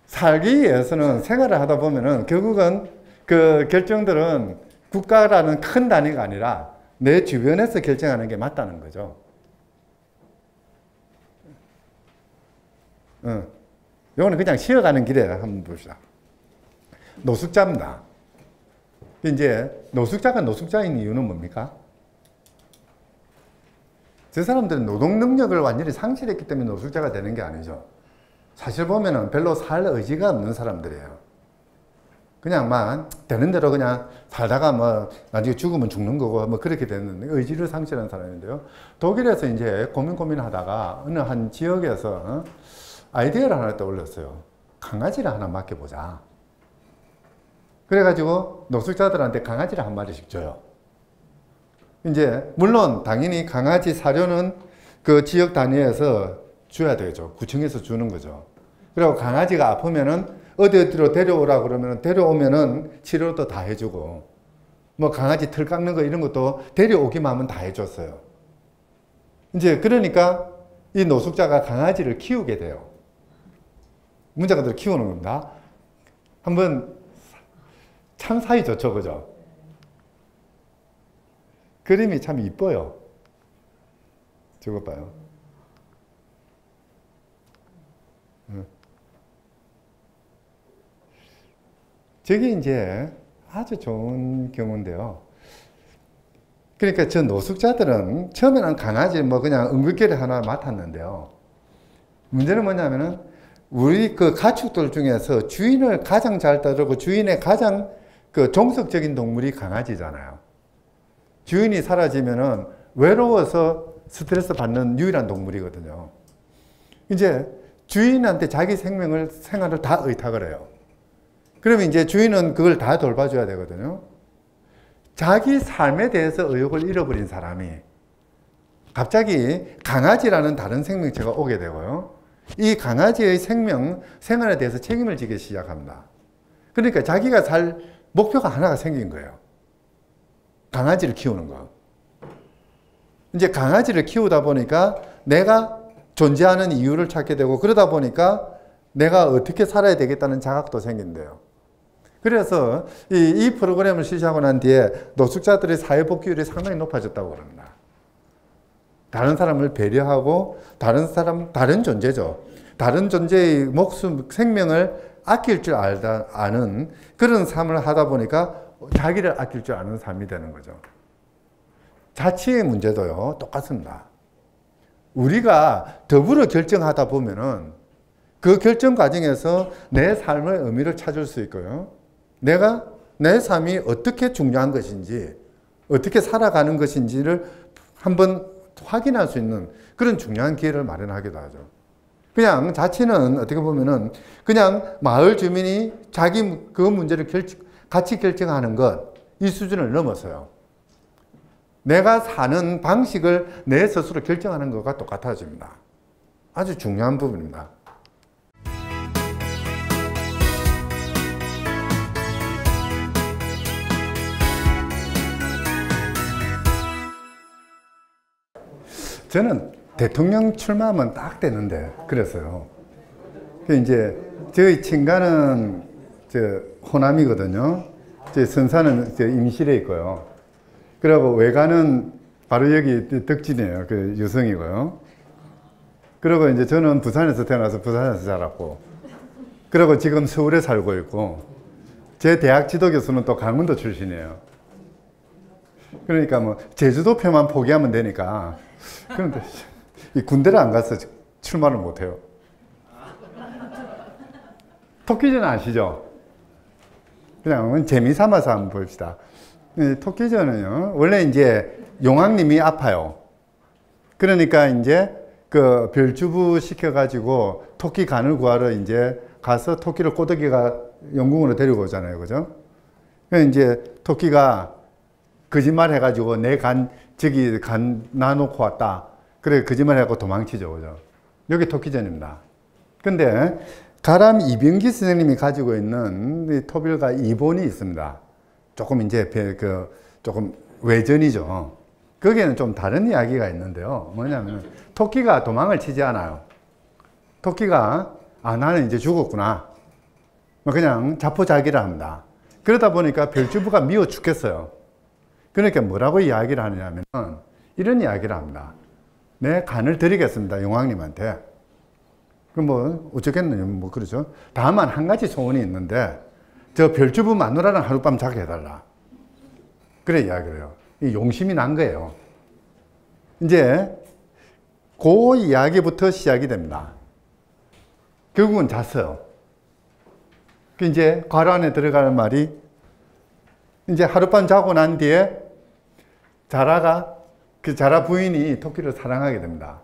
살기 위해서는 생활을 하다 보면은 결국은 그 결정들은 국가라는 큰 단위가 아니라 내 주변에서 결정하는 게 맞다는 거죠. 요거는 그냥 쉬어가는 길에 한번 봅시다. 노숙자입니다. 이제 노숙자가 노숙자인 이유는 뭡니까? 저 사람들은 노동 능력을 완전히 상실했기 때문에 노숙자가 되는 게 아니죠. 사실 보면은 별로 살 의지가 없는 사람들이에요. 그냥 막 되는 대로 그냥 살다가 뭐 나중에 죽으면 죽는 거고 뭐 그렇게 되는 의지를 상실한 사람인데요. 독일에서 이제 고민하다가 어느 한 지역에서 아이디어를 하나 떠올렸어요. 강아지를 하나 맡겨보자. 그래가지고 노숙자들한테 강아지를 한 마리씩 줘요. 이제 물론 당연히 강아지 사료는 그 지역 단위에서 줘야 되죠. 구청에서 주는 거죠. 그리고 강아지가 아프면은 어디로 데려오라 그러면 데려오면은 치료도 다 해주고 뭐 강아지 털 깎는 거 이런 것도 데려오기만 하면 다 해줬어요. 이제 그러니까 이 노숙자가 강아지를 키우게 돼요. 문제가 들 키우는 겁니다. 한번 참 사이 좋죠, 그죠? 그림이 참 이뻐요. 저거 봐요. 저게 이제 아주 좋은 경우인데요. 그러니까 저 노숙자들은 처음에는 강아지 뭐 그냥 은근결에 하나 맡았는데요. 문제는 뭐냐면은 우리 그 가축들 중에서 주인을 가장 잘 따르고 주인의 가장 그 종속적인 동물이 강아지잖아요. 주인이 사라지면은 외로워서 스트레스 받는 유일한 동물이거든요. 이제 주인한테 자기 생활을 다 의탁을 해요. 그러면 이제 주인은 그걸 다 돌봐줘야 되거든요. 자기 삶에 대해서 의욕을 잃어버린 사람이 갑자기 강아지라는 다른 생명체가 오게 되고요. 이 강아지의 생활에 대해서 책임을 지기 시작합니다. 그러니까 자기가 살 목표가 하나가 생긴 거예요. 강아지를 키우는 거. 이제 강아지를 키우다 보니까 내가 존재하는 이유를 찾게 되고 그러다 보니까 내가 어떻게 살아야 되겠다는 자각도 생긴대요. 그래서 이 프로그램을 실시하고 난 뒤에 노숙자들의 사회복귀율이 상당히 높아졌다고 그럽니다. 다른 사람을 배려하고 다른 존재죠. 다른 존재의 목숨, 생명을 아낄 줄 아는 그런 삶을 하다 보니까 자기를 아낄 줄 아는 삶이 되는 거죠. 자치의 문제도요, 똑같습니다. 우리가 더불어 결정하다 보면은 그 결정 과정에서 내 삶의 의미를 찾을 수 있고요. 내가 내 삶이 어떻게 중요한 것인지, 어떻게 살아가는 것인지를 한번 확인할 수 있는 그런 중요한 기회를 마련하기도 하죠. 그냥 자치는 어떻게 보면은 그냥 마을 주민이 자기 그 문제를 같이 결정하는 것, 이 수준을 넘어서요. 내가 사는 방식을 내 스스로 결정하는 것과 똑같아집니다. 아주 중요한 부분입니다. 저는 대통령 출마하면 딱 되는데 그랬어요. 이제 저희 친가는 호남이거든요. 제 선사는 임실에 있고요. 그리고 외가는 바로 여기 덕진이에요. 그 유성이고요. 그리고 이제 저는 부산에서 태어나서 부산에서 자랐고, 그리고 지금 서울에 살고 있고, 제 대학 지도 교수는 또 강원도 출신이에요. 그러니까 뭐 제주도 표만 포기하면 되니까. 그런데 이 군대를 안 가서 출마를 못 해요. 토끼전 아시죠? 그냥 재미 삼아서 한번 봅시다. 토끼전은요, 원래 이제 용왕님이 아파요. 그러니까 이제 그 별주부 시켜가지고 토끼 간을 구하러 이제 가서 토끼를 꼬드기가 영궁으로 데리고 오잖아요. 그죠? 그래서 이제 토끼가 거짓말 해가지고 내 간, 저기 간 놔놓고 왔다. 그래, 거짓말 해갖고 도망치죠. 그죠? 여기 토끼전입니다. 근데 가람 이병기 선생님이 가지고 있는 토빌가 2본이 있습니다. 조금 이제 조금 외전이죠. 거기에는 좀 다른 이야기가 있는데요. 뭐냐면 토끼가 도망을 치지 않아요. 토끼가 나는 이제 죽었구나. 그냥 자포자기를 합니다. 그러다 보니까 별주부가 미워 죽겠어요. 그러니까 뭐라고 이야기를 하느냐면 이런 이야기를 합니다. 내 간을 드리겠습니다. 용왕님한테. 그럼 뭐 어쩌겠느냐 뭐 그러죠. 다만 한 가지 소원이 있는데 저 별주부 마누라랑 하룻밤 자게 해달라. 그래 이야기를 해요. 이 용심이 난 거예요. 이제 그 이야기부터 시작이 됩니다. 결국은 잤어요. 이제 괄호 안에 들어가는 말이 이제 하룻밤 자고 난 뒤에 자라가 그 자라 부인이 토끼를 사랑하게 됩니다.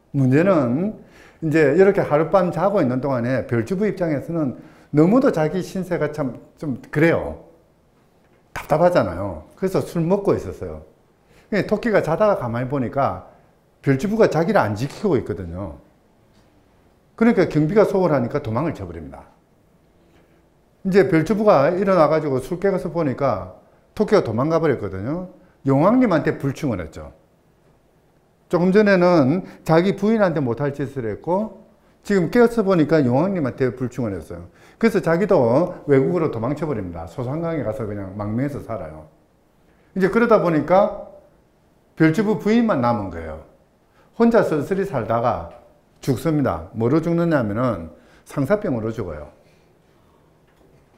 문제는 이제 이렇게 하룻밤 자고 있는 동안에 별주부 입장에서는 너무도 자기 신세가 참 좀 그래요. 답답하잖아요. 그래서 술 먹고 있었어요. 토끼가 자다가 가만히 보니까 별주부가 자기를 안 지키고 있거든요. 그러니까 경비가 소홀하니까 도망을 쳐버립니다. 이제 별주부가 일어나가지고 술 깨가서 보니까 토끼가 도망가 버렸거든요. 용왕님한테 불충을 했죠. 조금 전에는 자기 부인한테 못할 짓을 했고 지금 깨어서 보니까 용왕님한테 불충을 했어요. 그래서 자기도 외국으로 도망쳐 버립니다. 소산강에 가서 그냥 망명해서 살아요. 이제 그러다 보니까 별주부 부인만 남은 거예요. 혼자 쓸쓸히 살다가 죽습니다. 뭐로 죽느냐면은 상사병으로 죽어요.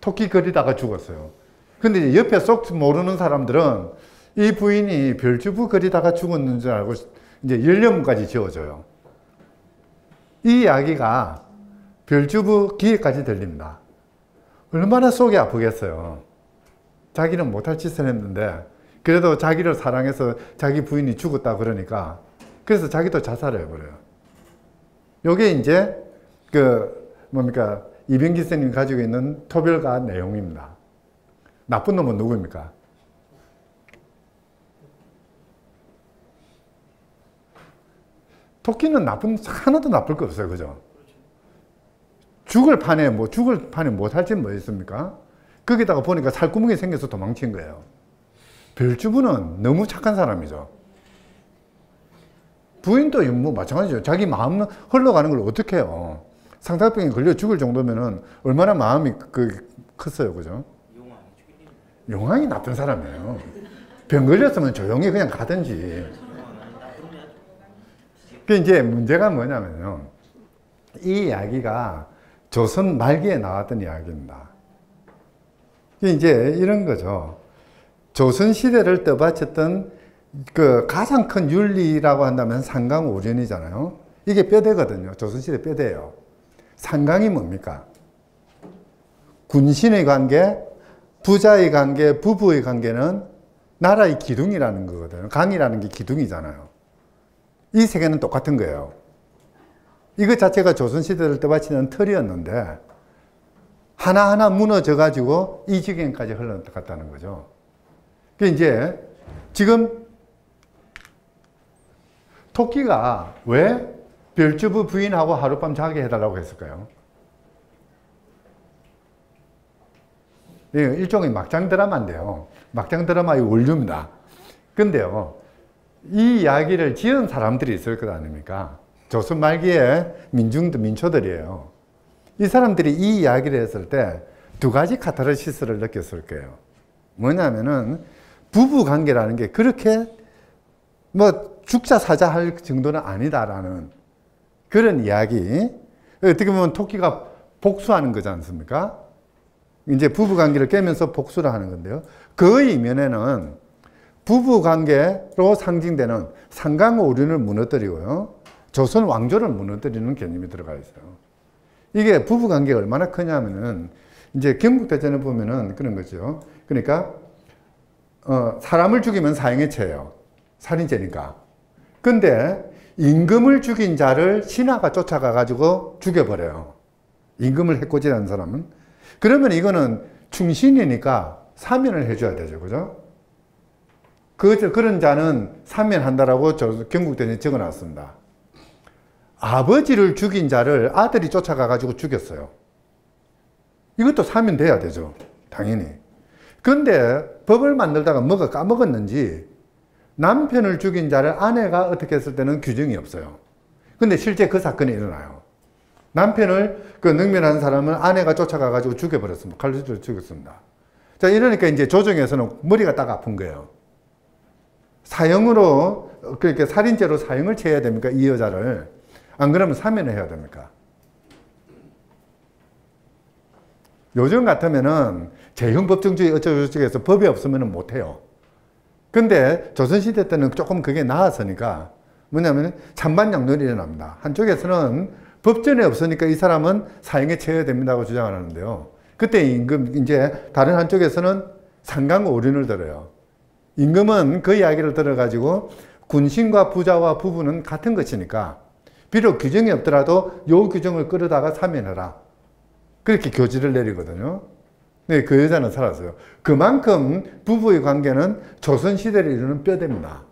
토끼 거리다가 죽었어요. 근데 옆에 쏙 모르는 사람들은 이 부인이 별주부 거리다가 죽었는 줄 알고 이제 연령까지 지어줘요. 이 이야기가 별주부 귀에까지 들립니다. 얼마나 속이 아프겠어요. 자기는 못할 짓을 했는데 그래도 자기를 사랑해서 자기 부인이 죽었다 그러니까 그래서 자기도 자살을 해버려요. 요게 이제 그 뭡니까 이병기 선생님이 가지고 있는 토별가 내용입니다. 나쁜 놈은 누구입니까? 토끼는 하나도 나쁠 거 없어요. 그죠? 죽을 판에 못할 짓 뭐 있습니까? 거기다가 보니까 살구멍이 생겨서 도망친 거예요. 별주부는 너무 착한 사람이죠. 부인도 뭐 마찬가지죠. 자기 마음 흘러가는 걸 어떻게 해요? 상사병에 걸려 죽을 정도면은 얼마나 마음이 컸어요. 그죠? 용왕이 나쁜 사람이에요. 병 걸렸으면 조용히 그냥 가든지. 그 이제 문제가 뭐냐면요. 이 이야기가 조선 말기에 나왔던 이야기입니다. 이제 이런 거죠. 조선 시대를 떠받쳤던 그 가장 큰 윤리라고 한다면 상강오륜이잖아요. 이게 뼈대거든요. 조선 시대 뼈대예요. 상강이 뭡니까? 군신의 관계, 부자의 관계, 부부의 관계는 나라의 기둥이라는 거거든요. 강이라는 게 기둥이잖아요. 이 세계는 똑같은 거예요. 이것 자체가 조선시대를 떠받치는 틀이었는데 하나하나 무너져가지고 이 지경까지 흘러갔다는 거죠. 그 이제 지금 토끼가 왜 별주부 부인하고 하룻밤 자게 해달라고 했을까요? 일종의 막장 드라마인데요. 막장 드라마의 원류입니다. 근데요, 이 이야기를 지은 사람들이 있을 것 아닙니까? 조선 말기에 민초들이에요. 이 사람들이 이 이야기를 했을 때 두 가지 카타르시스를 느꼈을 거예요. 뭐냐면은 부부 관계라는 게 그렇게 뭐 죽자 사자 할 정도는 아니다라는 그런 이야기. 어떻게 보면 토끼가 복수하는 거지 않습니까? 이제 부부 관계를 깨면서 복수를 하는 건데요. 그 이면에는 부부 관계로 상징되는 상강오륜을 무너뜨리고요. 조선 왕조를 무너뜨리는 개념이 들어가 있어요. 이게 부부 관계가 얼마나 크냐면은 이제 경국대전에 보면은 그런 거죠. 그러니까 사람을 죽이면 사형해체예요. 살인죄니까. 근데 임금을 죽인 자를 신하가 쫓아가 가지고 죽여버려요. 임금을 해코지하는 사람은. 그러면 이거는 충신이니까 사면을 해줘야 되죠. 그죠? 그런 자는 사면한다라고 경국대전에 적어놨습니다. 아버지를 죽인 자를 아들이 쫓아가 가지고 죽였어요. 이것도 사면돼야 되죠. 당연히. 그런데 법을 만들다가 뭐가 까먹었는지 남편을 죽인 자를 아내가 어떻게 했을 때는 규정이 없어요. 근데 실제 그 사건이 일어나요. 남편을 능멸한 사람을 아내가 쫓아가 가지고 죽여버렸습니다. 칼로 죽였습니다. 자, 이러니까 이제 조정에서는 머리가 딱 아픈 거예요. 사형으로, 그렇게 살인죄로 사형을 쳐야 됩니까? 이 여자를. 안 그러면 사면을 해야 됩니까? 요즘 같으면은 재형법정주의 어쩌고저쩌고 법이 없으면 못해요. 근데 조선시대 때는 조금 그게 나았으니까 뭐냐면 찬반양론이 일어납니다. 한쪽에서는 법전이 없으니까 이 사람은 사형에 처해야 된다고 주장을 하는데요. 그때 임금, 이제 다른 한쪽에서는 상강오륜을 들어요. 임금은 그 이야기를 들어가지고 군신과 부자와 부부는 같은 것이니까 비록 규정이 없더라도 요 규정을 끌어다가 사면해라. 그렇게 교지를 내리거든요. 네, 그 여자는 살았어요. 그만큼 부부의 관계는 조선시대를 이루는 뼈대입니다.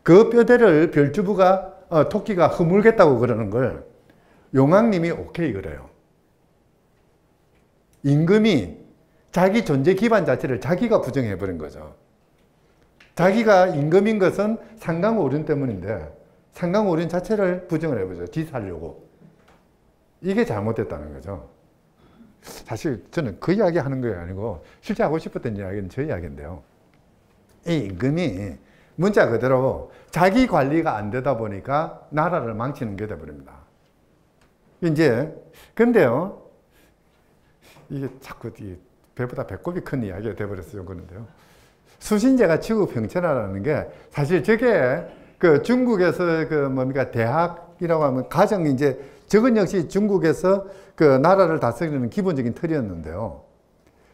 그 뼈대를 별주부가, 토끼가 허물겠다고 그러는 걸 용왕님이 오케이 그래요. 임금이 자기 존재 기반 자체를 자기가 부정해버린 거죠. 자기가 임금인 것은 상강오륜 때문인데 상강오륜 자체를 부정을 해보죠. 지 살려고. 이게 잘못됐다는 거죠. 사실 저는 그 이야기 하는 게 아니고 실제 하고 싶었던 이야기는 저 이야기인데요. 이 임금이 문자 그대로 자기 관리가 안 되다 보니까 나라를 망치는 게 돼버립니다. 이제 근데요, 이게 자꾸 배보다 배꼽이 큰 이야기가 돼버렸어요. 그런데요, 수신제가 치국평천하라는 게 사실 저게 그 중국에서 그 뭡니까 대학이라고 하면 가장 이제 저건 역시 중국에서 그 나라를 다스리는 기본적인 틀이었는데요.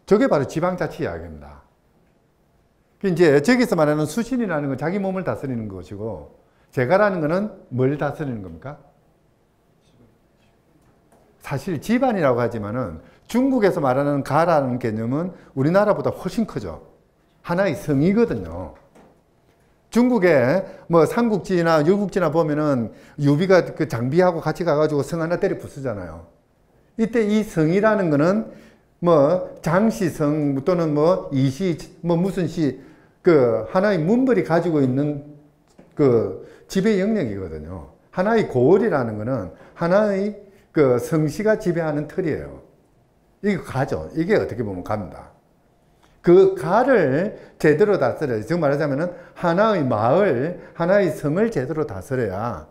저게 바로 지방자치 이야기입니다. 이제 저기서 말하는 수신이라는 건 자기 몸을 다스리는 것이고 제가라는 거는 뭘 다스리는 겁니까? 사실 집안이라고 하지만은 중국에서 말하는 가라는 개념은 우리나라보다 훨씬 크죠. 하나의 성이거든요. 중국에 뭐 삼국지나 유국지나 보면은 유비가 그 장비하고 같이 가가지고 성 하나 때려 부수잖아요. 이때 이 성이라는 거는 뭐 장시성 또는 뭐 이시 뭐 무슨 시 그 하나의 문벌이 가지고 있는 그 지배 영역이거든요. 하나의 고을이라는 거는 하나의 그 성시가 지배하는 틀이에요. 이게 가죠. 이게 어떻게 보면 갑니다. 그 가를 제대로 다스려야, 지금 말하자면은 하나의 마을, 하나의 성을 제대로 다스려야,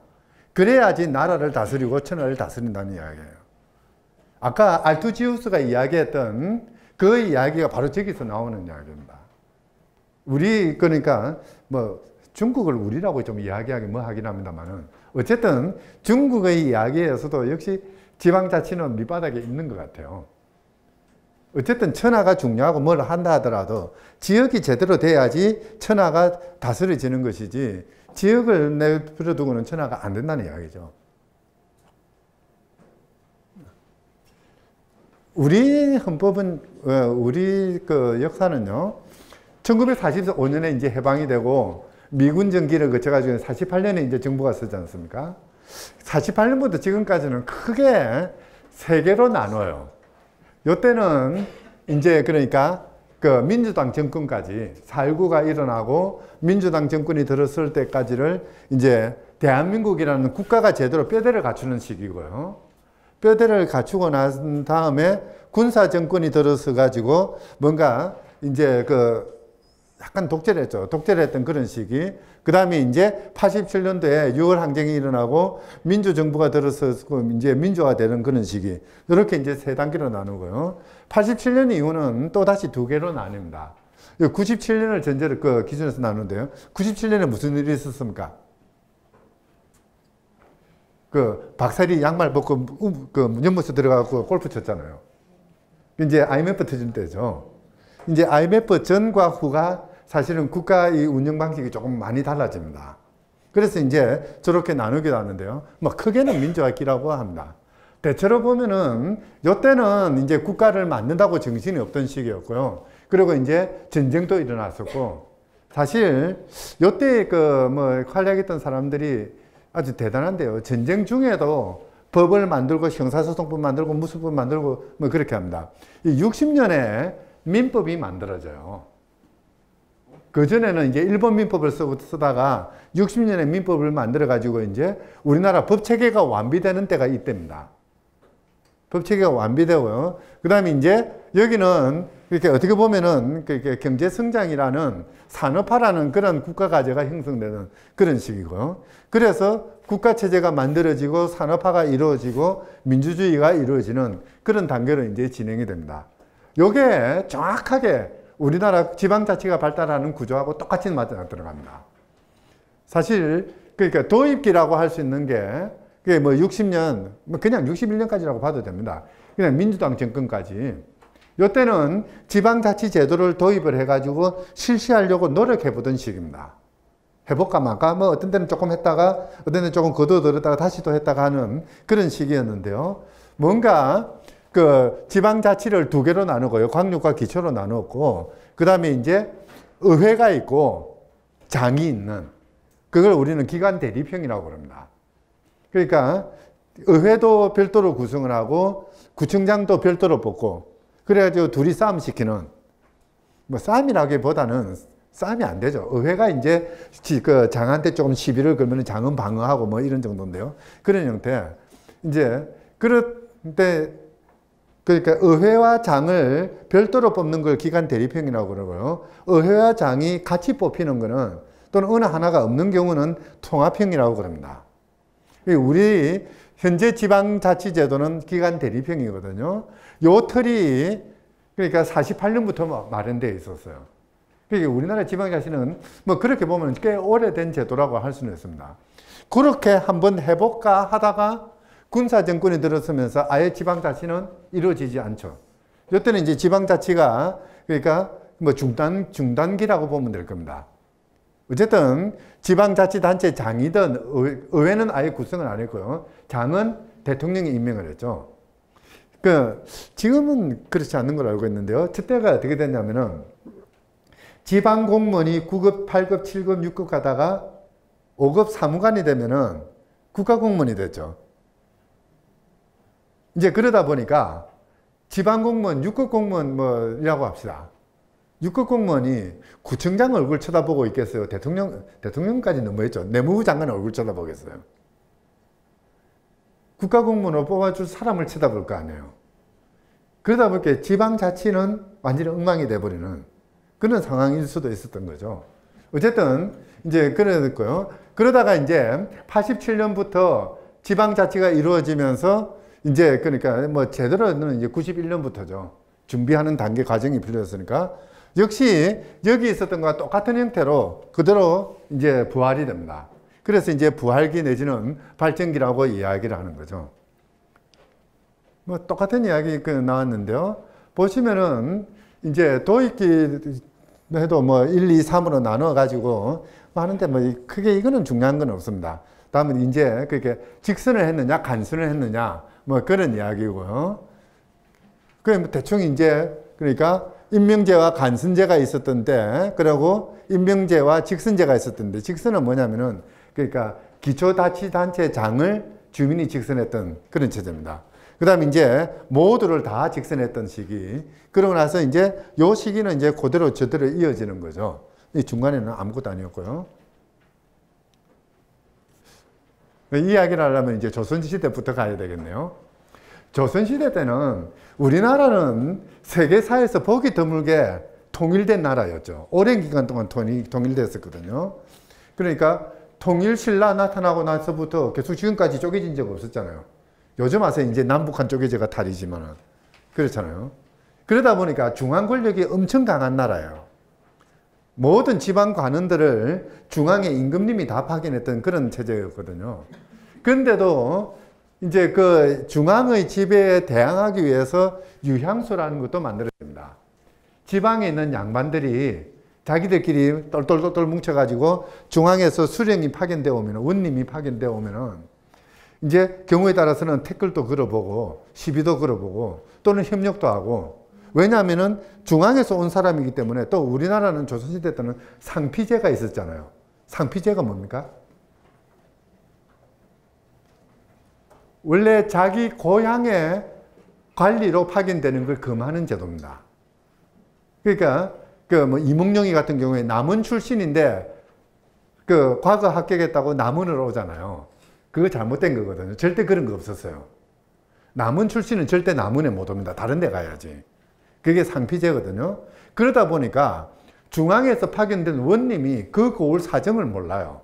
그래야지 나라를 다스리고 천하를 다스린다는 이야기예요. 아까 알투지우스가 이야기했던 그 이야기가 바로 저기서 나오는 이야기입니다. 우리, 그러니까 뭐 중국을 우리라고 좀 이야기하기 뭐 하긴 합니다만은 어쨌든 중국의 이야기에서도 역시 지방자치는 밑바닥에 있는 것 같아요. 어쨌든 천하가 중요하고 뭘 한다 하더라도 지역이 제대로 돼야지 천하가 다스려지는 것이지 지역을 내버려 두고는 천하가 안 된다는 이야기죠. 우리 헌법은, 우리 그 역사는요, 1945년에 이제 해방이 되고 미군 정기를 거쳐가지고 48년에 이제 정부가 쓰지 않습니까? 48년부터 지금까지는 크게 세 개로 나눠요. 요때는 이제 그러니까 그 민주당 정권까지 4.19가 일어나고 민주당 정권이 들었을 때까지를 이제 대한민국이라는 국가가 제대로 뼈대를 갖추는 시기고요. 뼈대를 갖추고 난 다음에 군사 정권이 들어서 가지고 뭔가 이제 그 약간 독재를 했죠. 독재를 했던 그런 시기. 그 다음에 이제 87년도에 6월 항쟁이 일어나고 민주정부가 들어서고 이제 민주화되는 그런 시기. 이렇게 이제 세 단계로 나누고요. 87년 이후는 또 다시 두 개로 나뉩니다. 97년을 전제로 그 기준에서 나누는데요. 97년에 무슨 일이 있었습니까? 그 박사리 양말 벗고 그 연못에 들어가고 골프 쳤잖아요. 이제 IMF 터질 때죠. 이제 IMF 전과 후가 사실은 국가의 운영 방식이 조금 많이 달라집니다. 그래서 이제 저렇게 나누기도 하는데요. 뭐 크게는 민주화기라고 합니다. 대체로 보면은 요때는 이제 국가를 만든다고 정신이 없던 시기였고요. 그리고 이제 전쟁도 일어났었고, 사실 요때 그 뭐 활약했던 사람들이 아주 대단한데요. 전쟁 중에도 법을 만들고 형사소송법 만들고 무수법 만들고 뭐 그렇게 합니다. 이 60년에 민법이 만들어져요. 그전에는 이제 일본 민법을 쓰다가 60년에 민법을 만들어 가지고 이제 우리나라 법 체계가 완비되는 때가 이때입니다. 법체계가 완비되고요. 그 다음에 이제 여기는 이렇게 어떻게 보면은 경제 성장이라는 산업화라는 그런 국가 과제가 형성되는 그런 식이고요. 그래서 국가 체제가 만들어지고 산업화가 이루어지고 민주주의가 이루어지는 그런 단계로 이제 진행이 됩니다. 요게 정확하게 우리나라 지방자치가 발달하는 구조하고 똑같이 맞아 들어갑니다. 사실 그러니까 도입기라고 할 수 있는 게 그게 뭐 60년, 뭐 그냥 61년까지라고 봐도 됩니다. 그냥 민주당 정권까지. 이때는 지방자치 제도를 도입을 해가지고 실시하려고 노력해보던 시기입니다. 해볼까 말까 뭐 어떤 때는 조금 했다가 어떤 때는 조금 거둬들었다가 다시 또 했다가 하는 그런 시기였는데요. 뭔가 그 지방자치를 두 개로 나누고요. 광역과 기초로 나누었고 그 다음에 이제 의회가 있고 장이 있는 그걸 우리는 기관 대립형이라고 그럽니다. 그러니까 의회도 별도로 구성을 하고 구청장도 별도로 뽑고 그래가지고 둘이 싸움 시키는 뭐 싸움이라기보다는 싸움이 안 되죠. 의회가 이제 그 장한테 조금 시비를 걸면 장은 방어하고 뭐 이런 정도인데요. 그런 형태. 이제 그런데 그러니까 의회와 장을 별도로 뽑는 걸 기관 대립형이라고 그러고요. 의회와 장이 같이 뽑히는 거는 또는 어느 하나가 없는 경우는 통합형이라고 그럽니다. 우리 현재 지방자치제도는 기관 대립형이거든요. 요 틀이 그러니까 48년부터 마련되어 있었어요. 그러니까 우리나라 지방자치는 뭐 그렇게 보면 꽤 오래된 제도라고 할 수는 있습니다. 그렇게 한번 해볼까 하다가 군사정권이 들어서면서 아예 지방자치는 이루어지지 않죠. 이때는 이제 지방자치가 그러니까 뭐 중단기라고 보면 될 겁니다. 어쨌든 지방자치단체 장이든 의회는 아예 구성을 안 했고요. 장은 대통령이 임명을 했죠. 지금은 그렇지 않는 걸로 알고 있는데요. 그때가 어떻게 됐냐면은 지방공무원이 9급, 8급, 7급, 6급 가다가 5급 사무관이 되면은 국가공무원이 됐죠. 이제 그러다 보니까 지방공무원, 6급 공무원 뭐라고 합시다. 6급 공무원이 구청장 얼굴 쳐다보고 있겠어요? 대통령까지 너무했죠. 내무부 장관 얼굴 쳐다보겠어요? 국가공무원으로 뽑아줄 사람을 쳐다볼 거 아니에요. 그러다 보니까 지방자치는 완전히 엉망이 돼버리는 그런 상황일 수도 있었던 거죠. 어쨌든 이제 그랬고요. 그러다가 이제 87년부터 지방자치가 이루어지면서 이제 그러니까 뭐 제대로는 이제 91년부터죠. 준비하는 단계 과정이 필요했으니까 역시 여기 있었던 것과 똑같은 형태로 그대로 이제 부활이 됩니다. 그래서 이제 부활기 내지는 발전기라고 이야기를 하는 거죠. 뭐 똑같은 이야기 나왔는데요. 보시면은 이제 도입기 해도 뭐 1, 2, 3으로 나눠 가지고 하는데 뭐 크게 이거는 중요한 건 없습니다. 다음은 이제 그렇게 직선을 했느냐 간선을 했느냐 뭐 그런 이야기고요. 그 대충 이제 그러니까 임명제와 간선제가 있었던데 그리고 임명제와 직선제가 있었던데 직선은 뭐냐면은 그러니까 기초자치단체장을 주민이 직선했던 그런 체제입니다. 그 다음에 이제 모두를 다 직선했던 시기. 그러고 나서 이제 요 시기는 이제 그대로 저대로 이어지는 거죠. 이 중간에는 아무것도 아니었고요. 이 이야기를 하려면 이제 조선시대부터 가야 되겠네요. 조선시대 때는 우리나라는 세계사에서 보기 드물게 통일된 나라였죠. 오랜 기간 동안 통일됐었거든요. 그러니까 통일신라 나타나고 나서부터 계속 지금까지 쪼개진 적 없었잖아요. 요즘 와서 이제 남북한 쪼개져가 탈이지만은 그렇잖아요. 그러다 보니까 중앙 권력이 엄청 강한 나라예요. 모든 지방 관원들을 중앙의 임금님이 다 파견했던 그런 체제였거든요. 그런데도 이제 그 중앙의 지배에 대항하기 위해서 유향소라는 것도 만들어집니다. 지방에 있는 양반들이 자기들끼리 똘똘똘똘 뭉쳐가지고 중앙에서 수령이 파견되어 오면, 원님이 파견되어 오면은 이제 경우에 따라서는 태클도 걸어보고 시비도 걸어보고 또는 협력도 하고, 왜냐하면은 중앙에서 온 사람이기 때문에. 또 우리나라는 조선시대 때는 상피제가 있었잖아요. 상피제가 뭡니까? 원래 자기 고향의 관리로 파견되는 걸 금하는 제도입니다. 그러니까 그 뭐 이몽룡이 같은 경우에 남원 출신인데 그 과거 합격했다고 남원으로 오잖아요. 그거 잘못된 거거든요. 절대 그런 거 없었어요. 남원 출신은 절대 남원에 못 옵니다. 다른 데 가야지. 그게 상피제거든요. 그러다 보니까 중앙에서 파견된 원님이 그 고을 사정을 몰라요.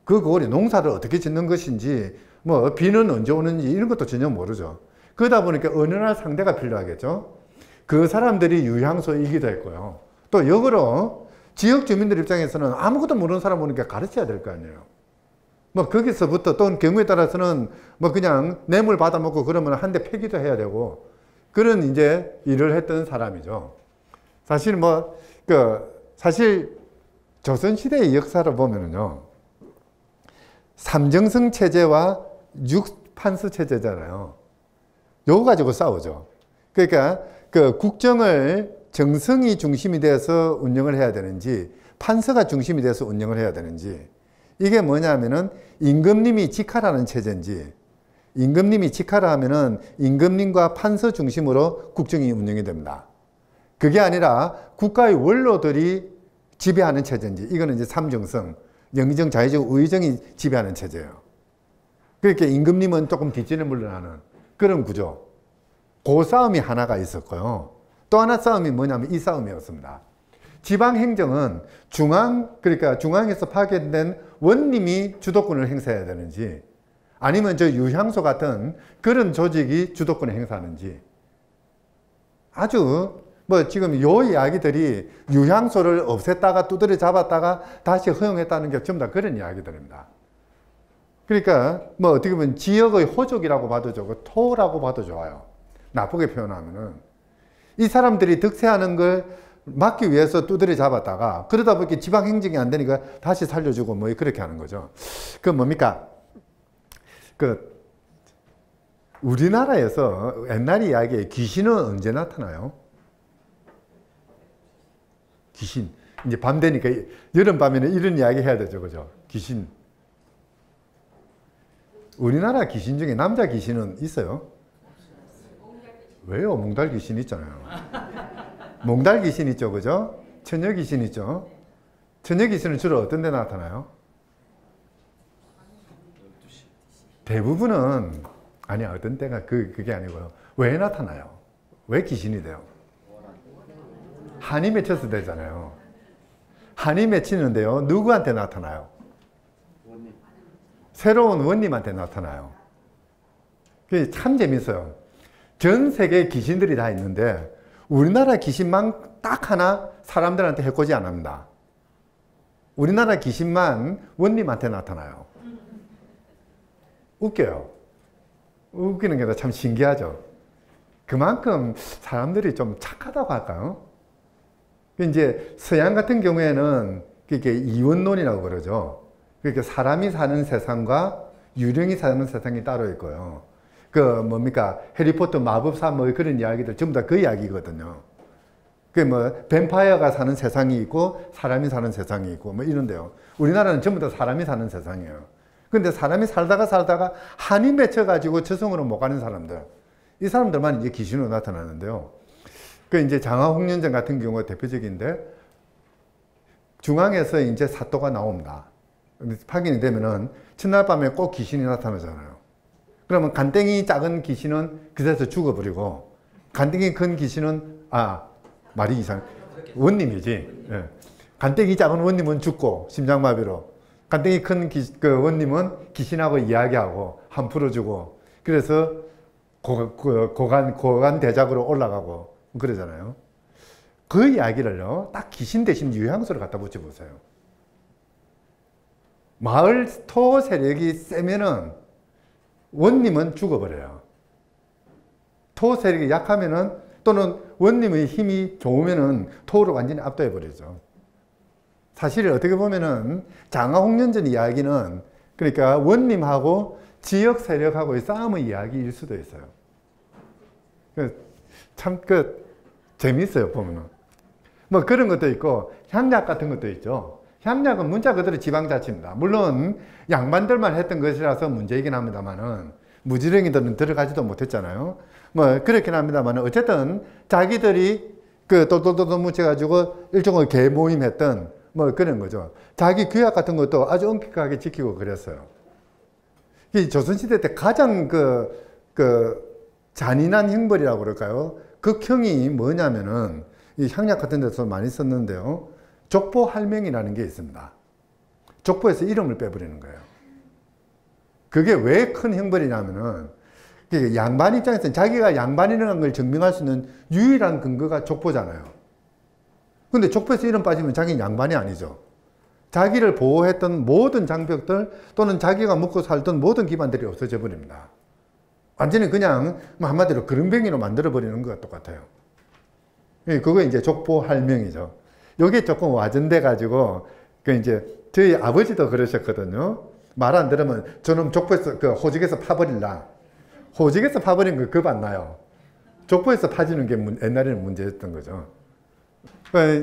그 고을이 농사를 어떻게 짓는 것인지, 뭐 비는 언제 오는지 이런 것도 전혀 모르죠. 그러다 보니까 어느 날 상대가 필요하겠죠. 그 사람들이 유향소이기도 했고요. 또 역으로 지역 주민들 입장에서는 아무것도 모르는 사람 오니까 가르쳐야 될 거 아니에요. 뭐 거기서부터 또 경우에 따라서는 뭐 그냥 뇌물 받아먹고 그러면 한 대 패기도 해야 되고 그런 이제 일을 했던 사람이죠. 사실 뭐 사실 조선시대의 역사를 보면은요, 삼정성 체제와 육판서 체제잖아요. 요거 가지고 싸우죠. 그러니까 그 국정을 정성이 중심이 돼서 운영을 해야 되는지 판서가 중심이 돼서 운영을 해야 되는지, 이게 뭐냐면은 임금님이 직하라는 체제인지, 임금님이 직하라 하면은 임금님과 판서 중심으로 국정이 운영이 됩니다. 그게 아니라 국가의 원로들이 지배하는 체제인지, 이거는 이제 삼정성, 영의정, 자의정, 우의정이 지배하는 체제예요. 그렇게 임금님은 조금 뒷전에 물러나는 그런 구조. 그 싸움이 하나가 있었고요. 또 하나 싸움이 뭐냐면 이 싸움이었습니다. 지방행정은 그러니까 중앙에서 파견된 원님이 주도권을 행사해야 되는지, 아니면 저 유향소 같은 그런 조직이 주도권을 행사하는지. 아주 뭐 지금 요 이야기들이 유향소를 없앴다가 두드려 잡았다가 다시 허용했다는 게 전부 다 그런 이야기들입니다. 그러니까 뭐 어떻게 보면 지역의 호족이라고 봐도 좋고 토라고 봐도 좋아요. 나쁘게 표현하면은 이 사람들이 득세하는 걸 막기 위해서 두드려 잡았다가 그러다 보니까 지방 행정이 안 되니까 다시 살려주고 뭐 그렇게 하는 거죠. 그 뭡니까? 우리나라에서 옛날 이야기에 귀신은 언제 나타나요? 귀신. 이제 밤 되니까 여름밤에는 이런 이야기 해야 되죠. 그죠? 귀신. 우리나라 귀신 중에 남자 귀신은 있어요? 왜요? 몽달 귀신 있잖아요. 몽달 귀신 있죠. 그죠? 처녀 귀신 있죠. 처녀 귀신은 주로 어떤 데 나타나요? 대부분은 아니야. 어떤 때가 그게 아니고요. 왜 나타나요? 왜 귀신이 돼요? 한이 맺혀서 되잖아요. 한이 맺히는데요. 누구한테 나타나요? 새로운 원님한테 나타나요. 그게 참 재밌어요. 전 세계에 귀신들이 다 있는데 우리나라 귀신만 딱 하나 사람들한테 해코지 안 합니다. 우리나라 귀신만 원님한테 나타나요. 웃겨요. 웃기는 게 참 신기하죠. 그만큼 사람들이 좀 착하다고 할까요? 이제 서양 같은 경우에는 그게 이원론이라고 그러죠. 그러니까 사람이 사는 세상과 유령이 사는 세상이 따로 있고요. 뭡니까? 해리포터 마법사 뭐 그런 이야기들 전부 다 그 이야기거든요. 뱀파이어가 사는 세상이 있고 사람이 사는 세상이 있고 뭐 이런데요. 우리나라는 전부 다 사람이 사는 세상이에요. 근데 사람이 살다가 한이 맺혀가지고 저승으로 못 가는 사람들, 이 사람들만 이제 귀신으로 나타나는데요. 이제 장화홍련전 같은 경우가 대표적인데, 중앙에서 이제 사또가 나옵니다. 파견이 되면은 첫날 밤에 꼭 귀신이 나타나잖아요. 그러면 간땡이 작은 귀신은 그새서 죽어버리고, 간땡이 큰 귀신은, 말이 이상, 원님이지. 예. 간땡이 작은 원님은 죽고, 심장마비로. 간땡이 큰 원님은 귀신하고 이야기하고, 한 풀어주고, 그래서 고관 대작으로 올라가고, 그러잖아요. 그 이야기를요, 딱 귀신 대신 유향소를 갖다 붙여보세요. 마을 토 세력이 세면은 원님은 죽어버려요. 토 세력이 약하면은 또는 원님의 힘이 좋으면은 토를 완전히 압도해버리죠. 사실 어떻게 보면은 장화홍련전 이야기는 그러니까 원님하고 지역 세력하고의 싸움의 이야기일 수도 있어요. 참 재밌어요, 보면은. 뭐 그런 것도 있고, 향약 같은 것도 있죠. 향약은 문자 그대로 지방자치입니다. 물론 양반들만 했던 것이라서 문제이긴 합니다만은, 무지랭이들은 들어가지도 못했잖아요. 뭐 그렇긴 합니다만은, 어쨌든 자기들이 똘똘똘똘 뭉쳐가지고 일종의 계모임 했던 뭐 그런 거죠. 자기 규약 같은 것도 아주 엄격하게 지키고 그랬어요. 이 조선시대 때 가장 잔인한 형벌이라고 그럴까요? 극형이 뭐냐면은 이 향약 같은 데서 많이 썼는데요. 족보할명이라는 게 있습니다. 족보에서 이름을 빼버리는 거예요. 그게 왜 큰 형벌이냐면은 양반 입장에서는 자기가 양반이라는 걸 증명할 수 있는 유일한 근거가 족보잖아요. 근데 족보에서 이름 빠지면 자기는 양반이 아니죠. 자기를 보호했던 모든 장벽들 또는 자기가 묵고 살던 모든 기반들이 없어져 버립니다. 완전히 그냥 한마디로 그릉뱅이로 만들어버리는 것과 똑같아요. 그거 이제 족보할명이죠. 요게 조금 와전돼 가지고 이제 저희 아버지도 그러셨거든요. 말 안 들으면 저놈 족보에서 호직에서 파버릴라. 호직에서 파버린 거 겁 안 나요. 족보에서 파지는 게 옛날에는 문제였던 거죠.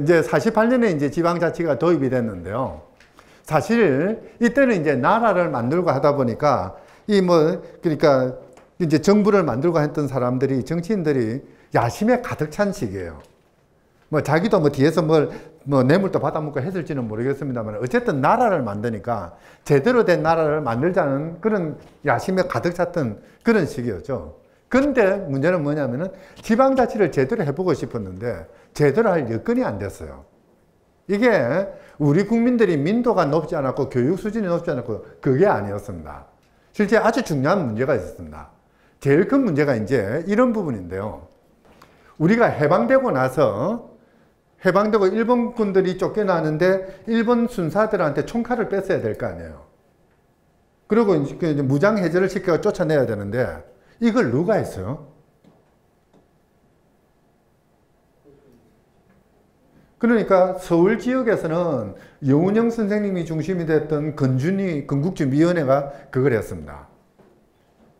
이제 48년에 이제 지방자치가 도입이 됐는데요. 사실 이때는 이제 나라를 만들고 하다 보니까 그러니까 이제 정부를 만들고 했던 사람들이, 정치인들이 야심에 가득 찬 시기예요. 자기도 뒤에서 뇌물도 받아먹고 했을지는 모르겠습니다만 어쨌든 나라를 만드니까 제대로 된 나라를 만들자는 그런 야심에 가득 찼던 그런 시기였죠. 근데 문제는 뭐냐면은 지방자치를 제대로 해보고 싶었는데 제대로 할 여건이 안 됐어요. 이게 우리 국민들이 민도가 높지 않았고 교육 수준이 높지 않았고 그게 아니었습니다. 실제 아주 중요한 문제가 있었습니다. 제일 큰 문제가 이제 이런 부분인데요. 우리가 해방되고 나서 해방되고 일본군들이 쫓겨나는데 일본 순사들한테 총칼을 뺐어야 될 거 아니에요. 그리고 이제 무장 해제를 시켜 쫓아내야 되는데 이걸 누가 했어요? 그러니까 서울 지역에서는 여운형 선생님이 중심이 됐던 건국준위원회가 그걸 했습니다.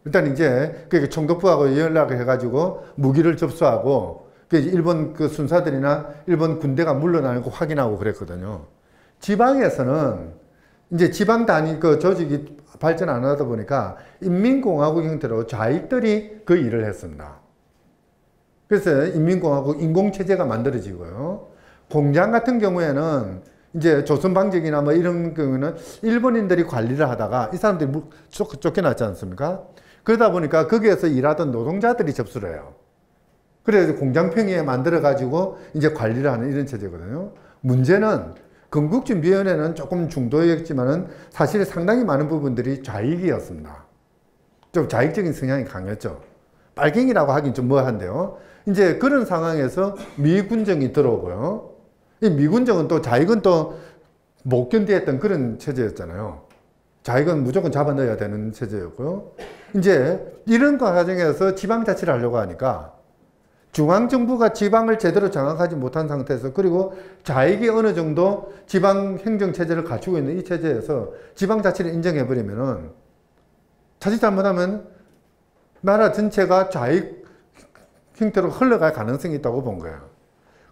일단 이제 총독부하고 연락을 해가지고 무기를 접수하고 일본 순사들이나 일본 군대가 물러나는 거 확인하고 그랬거든요. 지방에서는 이제 지방 단위 조직이 발전 안 하다 보니까 인민공화국 형태로 좌익들이 그 일을 했습니다. 그래서 인민공화국 인공체제가 만들어지고요. 공장 같은 경우에는 이제 조선방직이나 이런 경우는 일본인들이 관리를 하다가 이 사람들이 쫓겨났지 않습니까? 그러다 보니까 거기에서 일하던 노동자들이 접수를 해요. 그래서 공장평의에 만들어가지고 이제 관리를 하는 이런 체제거든요. 문제는 건국준비위원회는 조금 중도였지만은 사실 상당히 많은 부분들이 좌익이었습니다. 좀 좌익적인 성향이 강했죠. 빨갱이라고 하긴 좀 뭐한데요. 이제 그런 상황에서 미군정이 들어오고요. 이 미군정은 또 좌익은 또 못 견디했던 그런 체제였잖아요. 좌익은 무조건 잡아 넣어야 되는 체제였고요. 이제 이런 과정에서 지방자치를 하려고 하니까 중앙정부가 지방을 제대로 장악하지 못한 상태에서 그리고 좌익이 어느 정도 지방행정체제를 갖추고 있는 이 체제에서 지방자치를 인정해버리면은 자칫 잘못하면 나라 전체가 좌익 형태로 흘러갈 가능성이 있다고 본 거예요.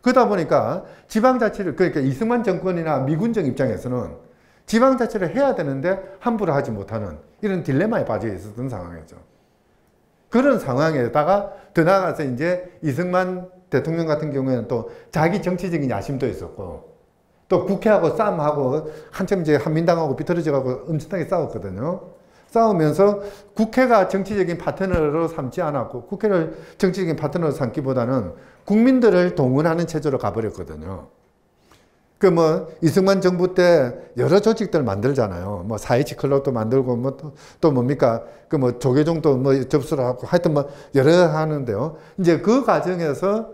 그러다 보니까 지방자치를 그러니까 이승만 정권이나 미군정 입장에서는 지방자치를 해야 되는데 함부로 하지 못하는 이런 딜레마에 빠져 있었던 상황이죠. 그런 상황에다가 더 나아가서 이제 이승만 대통령 같은 경우에는 또 자기 정치적인 야심도 있었고 또 국회하고 싸움하고 한참 이제 한민당하고 비틀어져가고 엄청나게 싸웠거든요. 싸우면서 국회가 정치적인 파트너로 삼지 않았고 국회를 정치적인 파트너로 삼기보다는 국민들을 동원하는 체제로 가버렸거든요. 이승만 정부 때 여러 조직들 만들잖아요. 4.27 클럽도 만들고, 또 뭡니까? 조계종도 접수를 하고, 하여튼 여러 하는데요. 이제 그 과정에서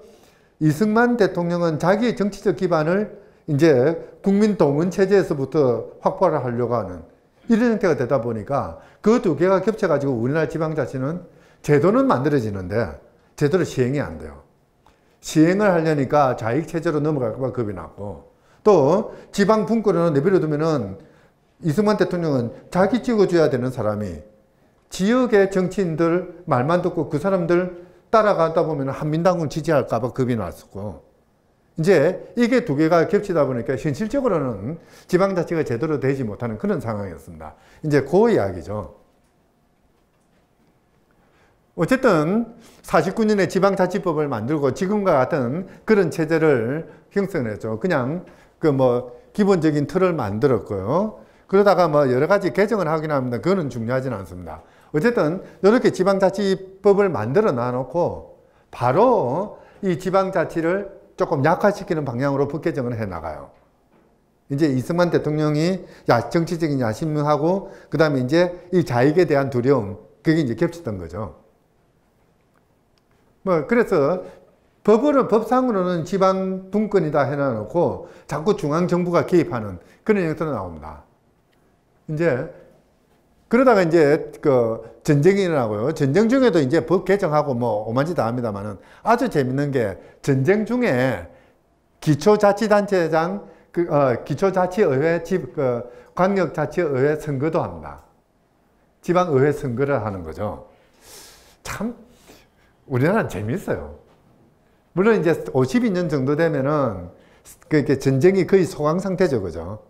이승만 대통령은 자기의 정치적 기반을 이제 국민 동원 체제에서부터 확보를 하려고 하는 이런 형태가 되다 보니까 그 두 개가 겹쳐가지고 우리나라 지방자치는 제도는 만들어지는데 제대로 시행이 안 돼요. 시행을 하려니까 좌익체제로 넘어갈까 봐 겁이 났고, 또 지방 분권을 내버려두면은 이승만 대통령은 자기 찍어줘야 되는 사람이 지역의 정치인들 말만 듣고 그 사람들 따라가다 보면 한민당을 지지할까 봐 겁이 났었고, 이제 이게 두 개가 겹치다 보니까 현실적으로는 지방자치가 제대로 되지 못하는 그런 상황이었습니다. 이제 그 이야기죠. 어쨌든 49년에 지방자치법을 만들고 지금과 같은 그런 체제를 형성했죠. 그냥 기본적인 틀을 만들었고요. 그러다가 여러 가지 개정을 하긴 합니다. 그거는 중요하지는 않습니다. 어쨌든 이렇게 지방자치법을 만들어 놔놓고 바로 이 지방자치를 조금 약화시키는 방향으로 법 개정을 해 나가요. 이제 이승만 대통령이 정치적인 야심하고 그 다음에 이제 이 자익에 대한 두려움, 그게 이제 겹쳤던 거죠. 뭐 그래서 법상으로는 지방 분권이다 해놔놓고 자꾸 중앙정부가 개입하는 그런 형태로 나옵니다. 이제 그러다가 이제 그 전쟁이 일어나고요. 전쟁 중에도 이제 법 개정하고 뭐 오만지 다 합니다만은 아주 재밌는 게 전쟁 중에 기초자치단체장, 기초자치의회, 광역자치의회 선거도 합니다. 지방의회 선거를 하는 거죠. 참 우리나라는 재밌어요. 물론 이제 52년 정도 되면은 그게 전쟁이 거의 소강 상태죠, 그죠?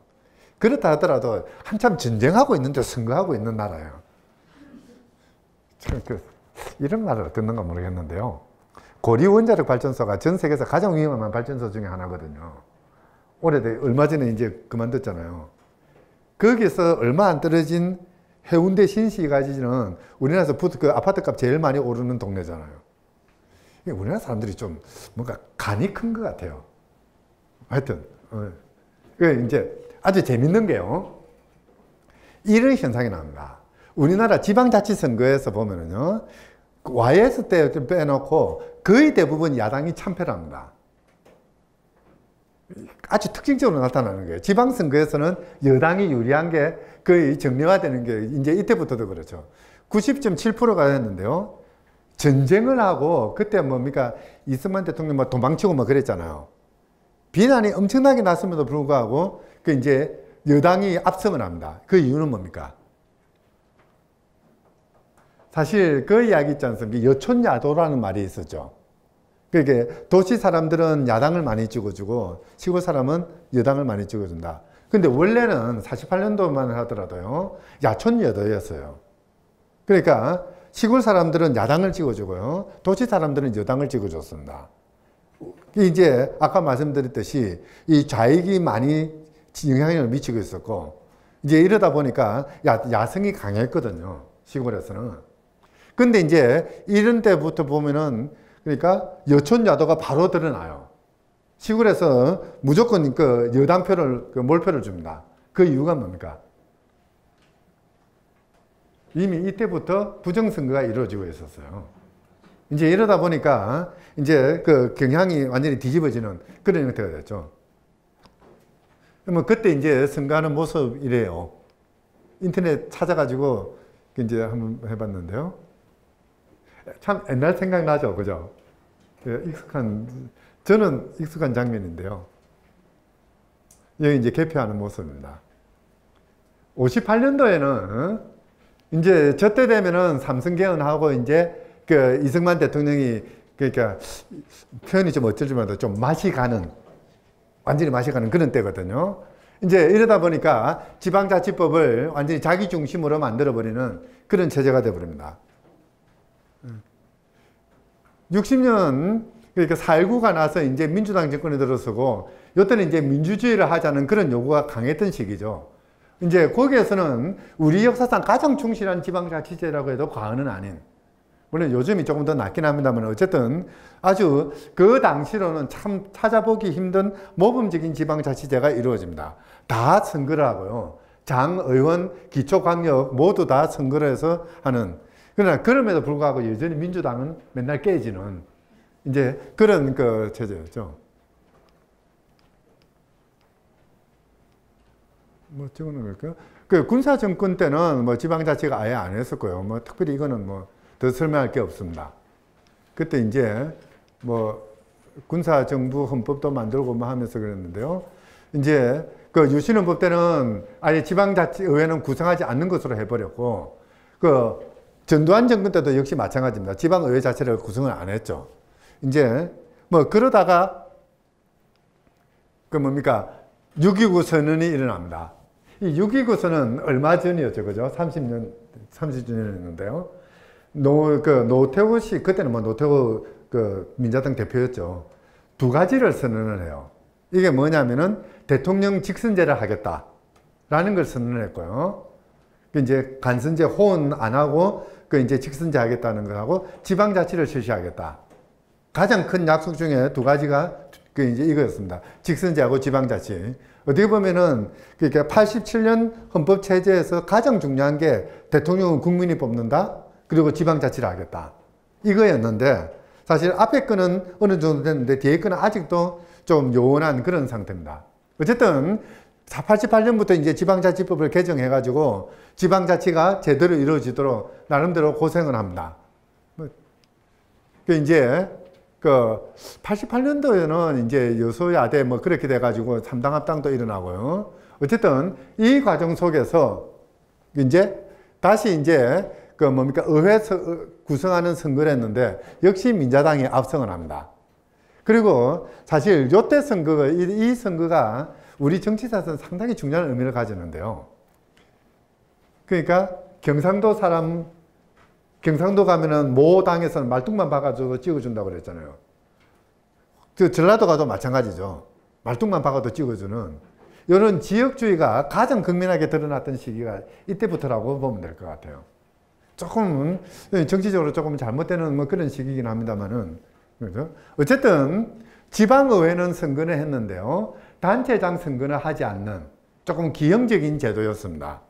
그렇다 하더라도 한참 전쟁하고 있는데 선거하고 있는 나라예요. 이런 말을 듣는가 모르겠는데요. 고리 원자력 발전소가 전 세계에서 가장 위험한 발전소 중에 하나거든요. 얼마 전에 이제 그만뒀잖아요. 거기서 얼마 안 떨어진 해운대 신시가지는 우리나라에서 그 아파트값 제일 많이 오르는 동네잖아요. 우리나라 사람들이 좀 뭔가 간이 큰 것 같아요. 하여튼 이제 아주 재밌는 게요. 이런 현상이 납니다. 우리나라 지방자치선거에서 보면은요, YS 때 빼놓고 거의 대부분 야당이 참패를 합니다. 아주 특징적으로 나타나는 거예요. 지방선거에서는 여당이 유리한 게 거의 정리화되는 게 이제 이때부터도 그렇죠. 90.7%가 됐는데요. 전쟁을 하고 그때 뭡니까 이승만 대통령 뭐 도망치고 뭐 그랬잖아요. 비난이 엄청나게 났음에도 불구하고 그 이제 여당이 압승을 합니다. 그 이유는 뭡니까? 사실 그 이야기 있지 않습니까? 여촌야도라는 말이 있었죠. 그게 도시 사람들은 야당을 많이 찍어주고 시골 사람은 여당을 많이 찍어준다. 근데 원래는 48년도만 하더라도요, 야촌여도였어요. 그러니까 시골 사람들은 야당을 찍어주고요, 도시 사람들은 여당을 찍어줬습니다. 이제 아까 말씀드렸듯이 이 좌익이 많이 영향을 미치고 있었고, 이제 이러다 보니까 야성이 강했거든요, 시골에서는. 근데 이제 이런 때부터 보면은 그러니까 여촌야도가 바로 드러나요. 시골에서 무조건 그 여당표를, 그 몰표를 줍니다. 그 이유가 뭡니까? 이미 이때부터 부정선거가 이루어지고 있었어요. 이제 이러다 보니까 이제 그 경향이 완전히 뒤집어지는 그런 형태가 됐죠. 그러면 그때 이제 선거하는 모습이래요. 인터넷 찾아가지고 이제 한번 해봤는데요. 참 옛날 생각나죠, 그죠? 저는 익숙한 장면인데요. 여기 이제 개표하는 모습입니다. 58년도에는 이제 저때 되면은 삼성개헌하고 이제 그 이승만 대통령이 그러니까 표현이 좀 어쩔지만 좀 맛이 가는, 완전히 맛이 가는 그런 때거든요. 이제 이러다 보니까 지방자치법을 완전히 자기 중심으로 만들어버리는 그런 체제가 되어버립니다. 60년, 그러니까 4.19가 나서 이제 민주당 정권이 들어서고, 이때는 이제 민주주의를 하자는 그런 요구가 강했던 시기죠. 이제 거기에서는 우리 역사상 가장 충실한 지방자치제라고 해도 과언은 아닌, 물론 요즘이 조금 더 낫긴 합니다만, 어쨌든 아주 그 당시로는 참 찾아보기 힘든 모범적인 지방자치제가 이루어집니다. 다 선거를 하고요. 장, 의원, 기초광역 모두 다 선거를 해서 하는, 그러나 그럼에도 불구하고 여전히 민주당은 맨날 깨지는 이제 그런 그 체제였죠. 뭐 찍어놓은 걸까요? 그 군사정권 때는 뭐 지방자치가 아예 안 했었고요. 뭐 특별히 이거는 뭐 더 설명할 게 없습니다. 그때 이제 뭐 군사정부 헌법도 만들고 뭐 하면서 그랬는데요. 이제 그 유신헌법 때는 아예 지방자치의회는 구성하지 않는 것으로 해버렸고, 그 전두환 정권 때도 역시 마찬가지입니다. 지방의회 자체를 구성을 안 했죠. 이제 뭐 그러다가 그 뭡니까 6.29 선언이 일어납니다. 이 6.29 선언은 얼마 전이었죠, 그죠? 30주년이었는데요. 노태우 씨, 그때는 뭐 노태우 그 민자당 대표였죠. 두 가지를 선언을 해요. 이게 뭐냐면은 대통령 직선제를 하겠다라는 걸 선언을 했고요. 이제 간선제 호언 안 하고 그 이제 직선제 하겠다는 거하고 지방자치를 실시하겠다. 가장 큰 약속 중에 두 가지가 그 이제 이거였습니다. 직선제하고 지방자치. 어떻게 보면은 그러니까 87년 헌법 체제에서 가장 중요한 게 대통령은 국민이 뽑는다. 그리고 지방자치를 하겠다. 이거였는데 사실 앞에 거는 어느 정도 됐는데 뒤에 거는 아직도 좀 요원한 그런 상태입니다. 어쨌든 88년부터 이제 지방자치법을 개정해가지고 지방자치가 제대로 이루어지도록 나름대로 고생을 합니다. 그 이제 그 88년도에는 이제 여소야대 뭐 그렇게 돼가지고 3당 합당도 일어나고요. 어쨌든 이 과정 속에서 이제 다시 이제 그 뭡니까 의회 구성하는 선거를 했는데 역시 민자당이 압승을 합니다. 그리고 사실 요때 선거가 이 선거가 우리 정치사에서는 상당히 중요한 의미를 가지는데요. 그러니까 경상도 가면은 모 당에서는 말뚝만 박아줘도 찍어준다고 그랬잖아요. 그 전라도 가도 마찬가지죠. 말뚝만 박아도 찍어주는 이런 지역주의가 가장 극명하게 드러났던 시기가 이때부터라고 보면 될 것 같아요. 조금은 정치적으로 조금 잘못되는 뭐 그런 시기이긴 합니다만은 그렇죠? 어쨌든 지방의회는 선거를 했는데요. 단체장 선거는 하지 않는 조금 기형적인 제도였습니다.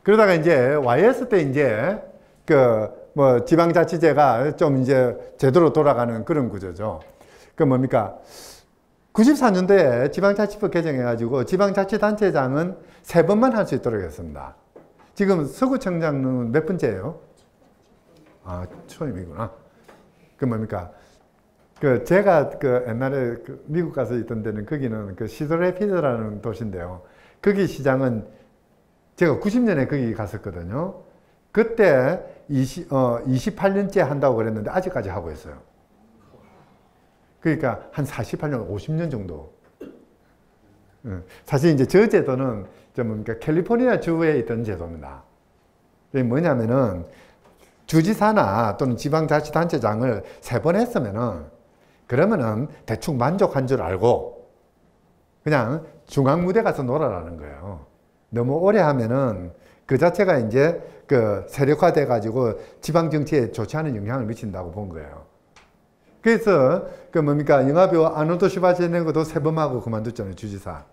그러다가 이제 YS 때 이제 그 뭐 지방자치제가 좀 이제 제대로 돌아가는 그런 구조죠. 그 뭡니까? 94년도에 지방자치법 개정해가지고 지방자치단체장은 3번만 할 수 있도록 했습니다. 지금 서구청장은 몇 번째예요? 아, 초임이구나. 그 뭡니까? 그 제가 그 옛날에 그 미국 가서 있던 데는 거기는 그 시드래피드라는 도시인데요. 거기 시장은 제가 90년에 거기 갔었거든요. 그때 28년째 한다고 그랬는데 아직까지 하고 있어요. 그러니까 한 48년, 50년 정도. 사실 이제 저 제도는 뭡니까? 캘리포니아 주에 있던 제도입니다. 이게 뭐냐면은 주지사나 또는 지방자치단체장을 3번 했으면은 그러면은 대충 만족한 줄 알고 그냥 중앙무대 가서 놀아라는 거예요. 너무 오래 하면은 그 자체가 이제 그 세력화돼 가지고 지방 정치에 좋지 않은 영향을 미친다고 본 거예요. 그래서 그 뭡니까? 영화배우 아놀드 슈바제네거도 3번 하고 그만뒀잖아요. 주지사.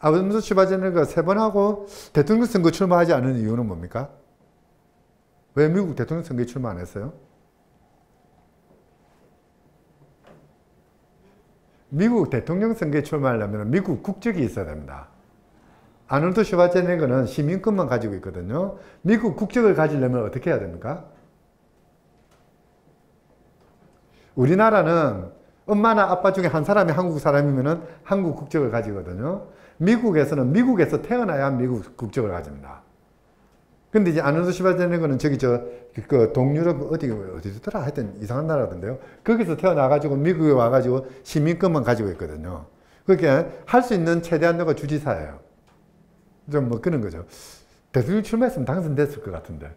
아놀드 슈바제네거 3번 하고 대통령 선거 출마하지 않은 이유는 뭡니까? 왜 미국 대통령 선거에 출마 안 했어요? 미국 대통령 선거에 출마하려면 미국 국적이 있어야 됩니다. 아놀드 슈바제네거는 시민권만 가지고 있거든요. 미국 국적을 가지려면 어떻게 해야 됩니까? 우리나라는 엄마나 아빠 중에 한 사람이 한국 사람이면 한국 국적을 가지거든요. 미국에서는 미국에서 태어나야 미국 국적을 가집니다. 근데 이제 아놀드 슈바제네거는 저기 그 동유럽 어디더라 하여튼 이상한 나라던데요. 거기서 태어나가지고 미국에 와가지고 시민권만 가지고 있거든요. 그렇게 할 수 있는 최대한 너가 주지사예요. 좀 뭐 그런 거죠. 대통령 출마했으면 당선됐을 것 같은데.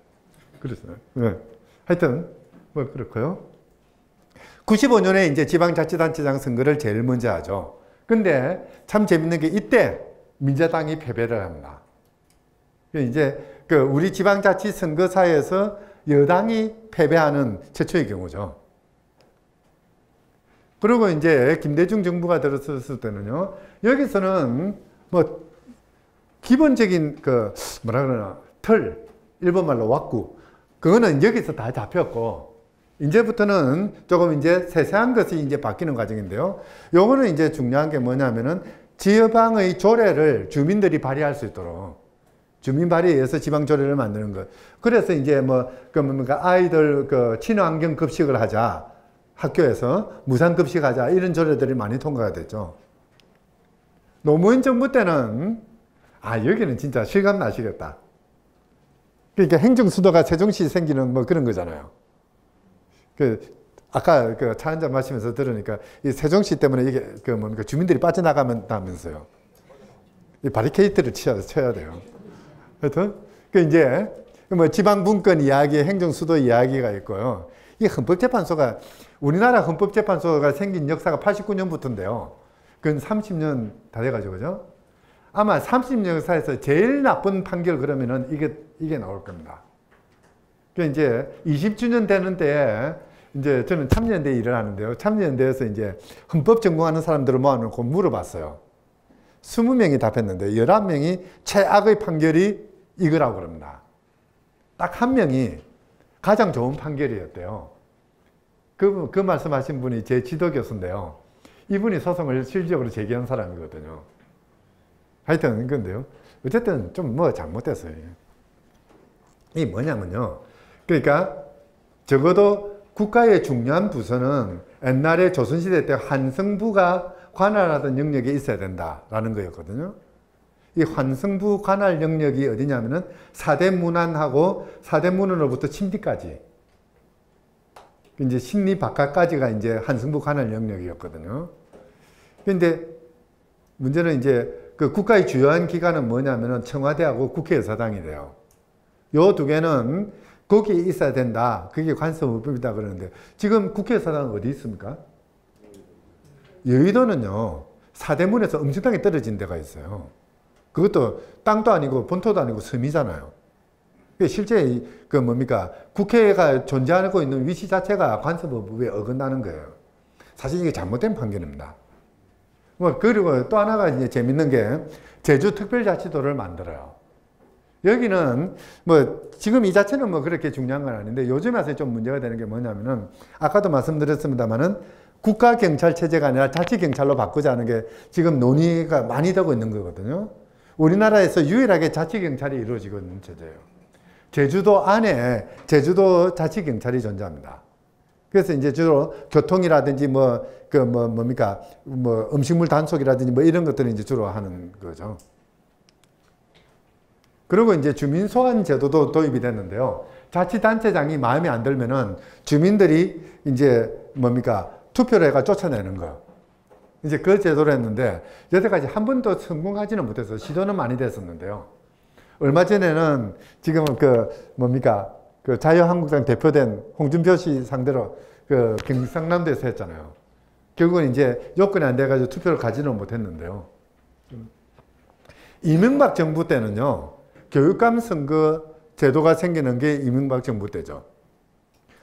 그랬어요. 네. 하여튼 뭐 그렇고요. 95년에 이제 지방자치단체장 선거를 제일 먼저 하죠. 근데 참 재밌는 게 이때 민자당이 패배를 합니다. 이제 그 우리 지방자치 선거사에서 여당이 패배하는 최초의 경우죠. 그리고 이제 김대중 정부가 들어섰을 때는요, 여기서는 뭐 기본적인 그 뭐라 그러나 일본말로 왁구, 그거는 여기서 다 잡혔고 이제부터는 조금 이제 세세한 것이 이제 바뀌는 과정인데요. 요거는 이제 중요한 게 뭐냐면은 지방의 조례를 주민들이 발의할 수 있도록 주민 발의에 의해서 지방 조례를 만드는 것. 그래서 이제 뭐 그 뭡니까 아이들 그 친환경 급식을 하자, 학교에서 무상 급식하자 이런 조례들이 많이 통과가 됐죠. 노무현 정부 때는 여기는 진짜 실감 나시겠다. 그러니까 행정수도가 세종시 생기는 뭐 그런 거잖아요. 아까 그 차 한잔 마시면서 들으니까 이 세종시 때문에 이게 그 뭡니까 주민들이 빠져나가면다면서요. 이 바리케이트를 쳐야 돼요. 하여튼 그 이제 뭐 지방분권 이야기, 행정수도 이야기가 있고요. 이 헌법재판소가 우리나라 헌법재판소가 생긴 역사가 89년부터인데요. 그건 30년 다 돼가지고 그죠? 아마 30년 역사에서 제일 나쁜 판결 그러면은 이게 나올 겁니다. 그 이제 20주년 되는 때에 이제 저는 참여연대 일을 하는데요. 참여연대에서 이제 헌법 전공하는 사람들을 모아놓고 물어봤어요. 20명이 답했는데 11명이 최악의 판결이 이거라고 그럽니다. 딱 한 명이 가장 좋은 판결이었대요. 그 말씀하신 분이 제 지도 교수인데요. 이분이 소송을 실질적으로 제기한 사람이거든요. 하여튼 근데요. 어쨌든 좀 뭐 잘못됐어요. 이게 뭐냐면요. 그러니까 적어도 국가의 중요한 부서는 옛날에 조선시대 때 환승부가 관할하던 영역에 있어야 된다라는 거였거든요. 이 환승부 관할 영역이 어디냐면은 사대문안하고 사대문안으로부터 침리까지, 이제 신리 바깥까지가 이제 환승부 관할 영역이었거든요. 근데 문제는 이제 그 국가의 주요한 기관은 뭐냐면은 청와대하고 국회의사당이 돼요. 요 두 개는 거기에 있어야 된다. 그게 관습법이다 그러는데 지금 국회의사당은 어디 있습니까? 여의도는요. 사대문에서 엄청나게 떨어진 데가 있어요. 그것도 땅도 아니고 본토도 아니고 섬이잖아요. 실제 그 뭡니까? 국회가 존재하고 있는 위치 자체가 관습법에 어긋나는 거예요. 사실 이게 잘못된 판결입니다. 뭐 그리고 또 하나가 이제 재밌는 게 제주특별자치도를 만들어요. 여기는 뭐 지금 이 자체는 뭐 그렇게 중요한 건 아닌데 요즘 와서 좀 문제가 되는 게 뭐냐면은 아까도 말씀드렸습니다만은 국가경찰 체제가 아니라 자치경찰로 바꾸자는 게 지금 논의가 많이 되고 있는 거거든요. 우리나라에서 유일하게 자치경찰이 이루어지고 있는 체제예요. 제주도 안에 제주도 자치경찰이 존재합니다. 그래서 이제 주로 교통이라든지 뭡니까? 음식물 단속이라든지 뭐 이런 것들을 이제 주로 하는 거죠. 그리고 이제 주민소환 제도도 도입이 됐는데요. 자치단체장이 마음에 안 들면은 주민들이 이제 뭡니까? 투표를 해가 쫓아내는 거. 이제 그 제도를 했는데 여태까지 한 번도 성공하지는 못해서 시도는 많이 됐었는데요. 얼마 전에는 지금 그 자유한국당 대표된 홍준표 씨 상대로 그 경상남도에서 했잖아요. 결국은 이제 요건이 안 돼가지고 투표를 가지는 못했는데요. 이명박 정부 때는요. 교육감 선거 제도가 생기는 게 이명박 정부 때죠.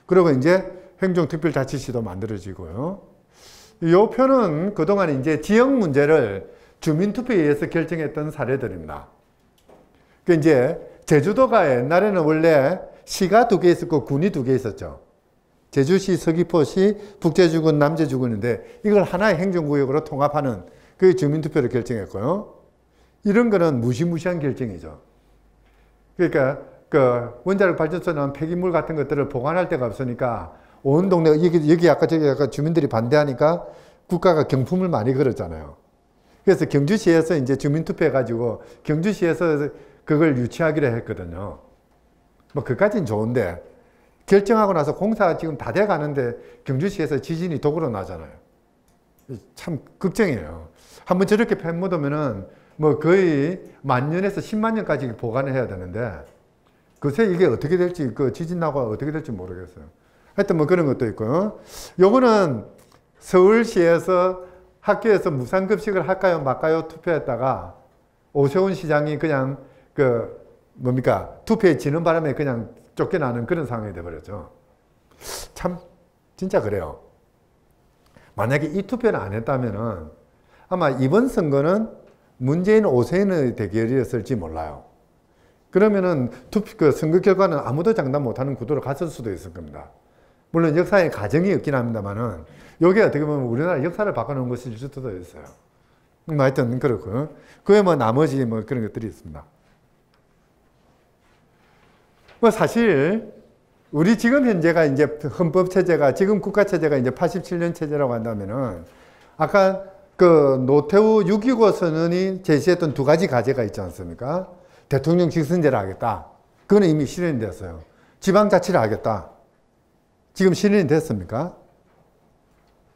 그리고 이제 행정특별자치시도 만들어지고요. 이 표는 그동안 이제 지역 문제를 주민투표에 의해서 결정했던 사례들입니다. 그 이제 제주도가 옛날에는 원래 시가 2개 있었고 군이 2개 있었죠. 제주시, 서귀포시, 북제주군, 남제주군인데 이걸 하나의 행정구역으로 통합하는 그 주민투표를 결정했고요. 이런 거는 무시무시한 결정이죠. 그러니까 그 원자력 발전소는 폐기물 같은 것들을 보관할 데가 없으니까 온 동네 여기 아까 저기 아까 주민들이 반대하니까 국가가 경품을 많이 걸었잖아요. 그래서 경주시에서 이제 주민투표 해가지고 경주시에서 그걸 유치하기로 했거든요. 뭐 그까지는 좋은데 결정하고 나서 공사가 지금 다 돼 가는데 경주시에서 지진이 도구로 나잖아요. 참 걱정이에요. 한번 저렇게 팽묻으면은 뭐 거의 10,000년에서 10만 년까지 보관을 해야 되는데 글쎄 이게 어떻게 될지 그 지진 나고 어떻게 될지 모르겠어요. 하여튼 뭐 그런 것도 있고요. 요거는 서울시에서 학교에서 무상급식을 할까요 말까요 투표했다가 오세훈 시장이 그냥 그 뭡니까 투표에 지는 바람에 그냥 쫓겨나는 그런 상황이 돼버렸죠. 참 진짜 그래요. 만약에 이 투표를 안 했다면은 아마 이번 선거는 문재인 오세훈의 대결이었을지 몰라요. 그러면은 그 선거 결과는 아무도 장담 못하는 구도로 갔을 수도 있을 겁니다. 물론 역사의 가정이 없긴 합니다만은 이게 어떻게 보면 우리나라 역사를 바꿔놓은 것일 수도 있어요. 하여튼 그렇고 그에 뭐 나머지 뭐 그런 것들이 있습니다. 뭐 사실 우리 지금 현재가 이제 헌법 체제가 지금 국가 체제가 이제 87년 체제라고 한다면은 아까 그 노태우 6.25 선언이 제시했던 2가지 과제가 있지 않습니까? 대통령 직선제를 하겠다. 그거는 이미 실현이 됐어요. 지방자치를 하겠다. 지금 실현이 됐습니까?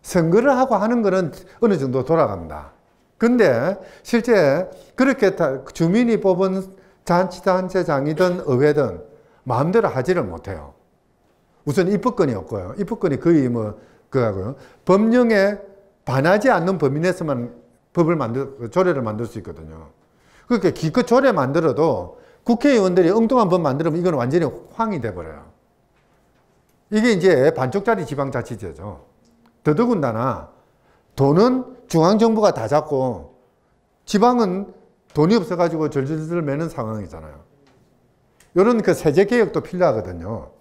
선거를 하고 하는 거는 어느 정도 돌아갑니다. 근데 실제 그렇게 주민이 뽑은 자치단체장이든 의회든 마음대로 하지를 못해요. 우선 입법권이 없고요. 입법권이 거의 뭐 그거고요. 법령에 반하지 않는 범위 내에서만 조례를 만들 수 있거든요. 그러니까 기껏 조례 만들어도 국회의원들이 엉뚱한 법 만들면 이건 완전히 황이 돼버려요. 이게 이제 반쪽짜리 지방자치제죠. 더더군다나 돈은 중앙정부가 다 잡고 지방은 돈이 없어가지고 절절절 매는 상황이잖아요. 이런 그 세제개혁도 필요하거든요.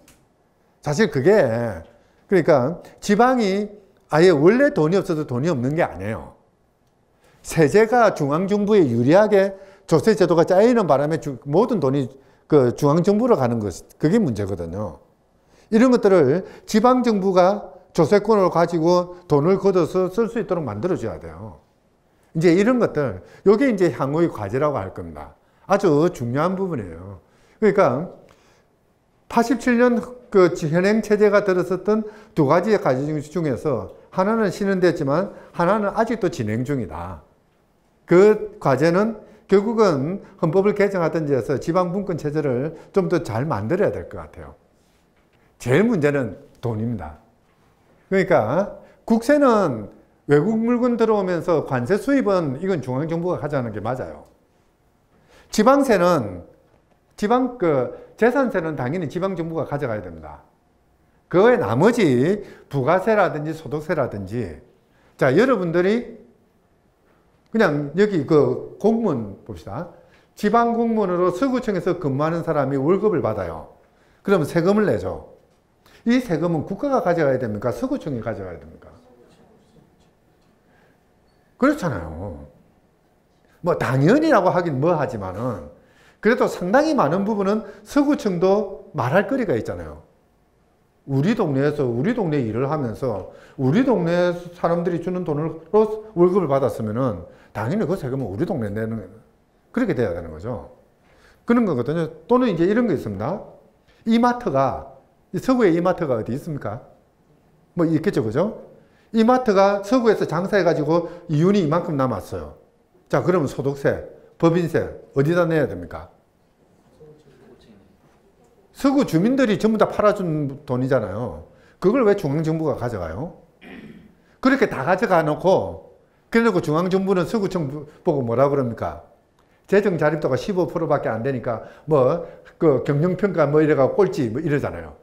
사실 그게 그러니까 지방이 아예 원래 돈이 없어도 돈이 없는 게 아니에요. 세제가 중앙정부에 유리하게 조세제도가 짜이는 바람에 모든 돈이 그 중앙정부로 가는 것, 그게 문제거든요. 이런 것들을 지방정부가 조세권을 가지고 돈을 걷어서 쓸 수 있도록 만들어줘야 돼요. 이제 이런 것들, 이게 이제 향후의 과제라고 할 겁니다. 아주 중요한 부분이에요. 그러니까 87년 그 현행 체제가 들었었던 두 가지의 과제 중에서 하나는 실현됐지만 하나는 아직도 진행 중이다. 그 과제는 결국은 헌법을 개정하든지 해서 지방분권 체제를 좀 더 잘 만들어야 될 것 같아요. 제일 문제는 돈입니다. 그러니까 국세는 외국 물건 들어오면서 관세 수입은 이건 중앙정부가 가져가는 게 맞아요. 지방세는 재산세는 당연히 지방정부가 가져가야 됩니다. 그 외 나머지 부가세라든지 소득세라든지 자 여러분들이 그냥 여기 그 공무원 봅시다. 지방 공무원으로 서구청에서 근무하는 사람이 월급을 받아요. 그러면 세금을 내죠. 이 세금은 국가가 가져가야 됩니까? 서구청이 가져가야 됩니까? 그렇잖아요. 뭐 당연히라고 하긴 뭐 하지만은 그래도 상당히 많은 부분은 서구청도 말할 거리가 있잖아요. 우리 동네에서 우리 동네 일을 하면서 우리 동네 사람들이 주는 돈으로 월급을 받았으면은 당연히 그 세금은 우리 동네 내는 그렇게 돼야 되는 거죠. 그런 거거든요. 또는 이제 이런 거 있습니다. 이마트가 서구에 이마트가 어디 있습니까? 뭐 있겠죠, 그죠? 이마트가 서구에서 장사해가지고 이윤이 이만큼 남았어요. 자, 그러면 소득세, 법인세 어디다 내야 됩니까? 서구 주민들이 전부 다 팔아준 돈이잖아요. 그걸 왜 중앙정부가 가져가요? 그렇게 다 가져가 놓고 그래놓고 중앙정부는 서구청 보고 뭐라 그럽니까? 재정 자립도가 15%밖에 안 되니까 뭐 그 경영평가 뭐 이래가 꼴찌 뭐 이러잖아요.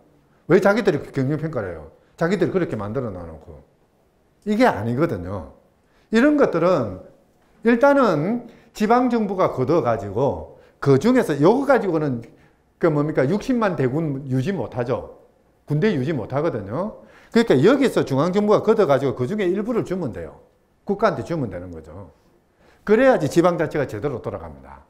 왜 자기들이 경영평가를 해요? 자기들이 그렇게 만들어 놔놓고. 이게 아니거든요. 이런 것들은 일단은 지방정부가 걷어가지고 그 중에서 요거 가지고는 그 뭡니까 60만 대군 유지 못하죠. 군대 유지 못하거든요. 그러니까 여기서 중앙정부가 걷어가지고 그 중에 일부를 주면 돼요. 국가한테 주면 되는 거죠. 그래야지 지방자치가 제대로 돌아갑니다.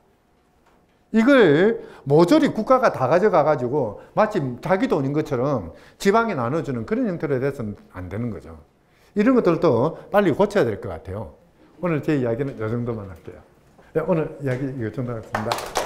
이걸 모조리 국가가 다 가져가가지고 마치 자기 돈인 것처럼 지방에 나눠주는 그런 형태로 돼서는 안 되는 거죠. 이런 것들도 빨리 고쳐야 될 것 같아요. 오늘 제 이야기는 이 정도만 할게요. 네, 오늘 이야기 이 정도 하겠습니다.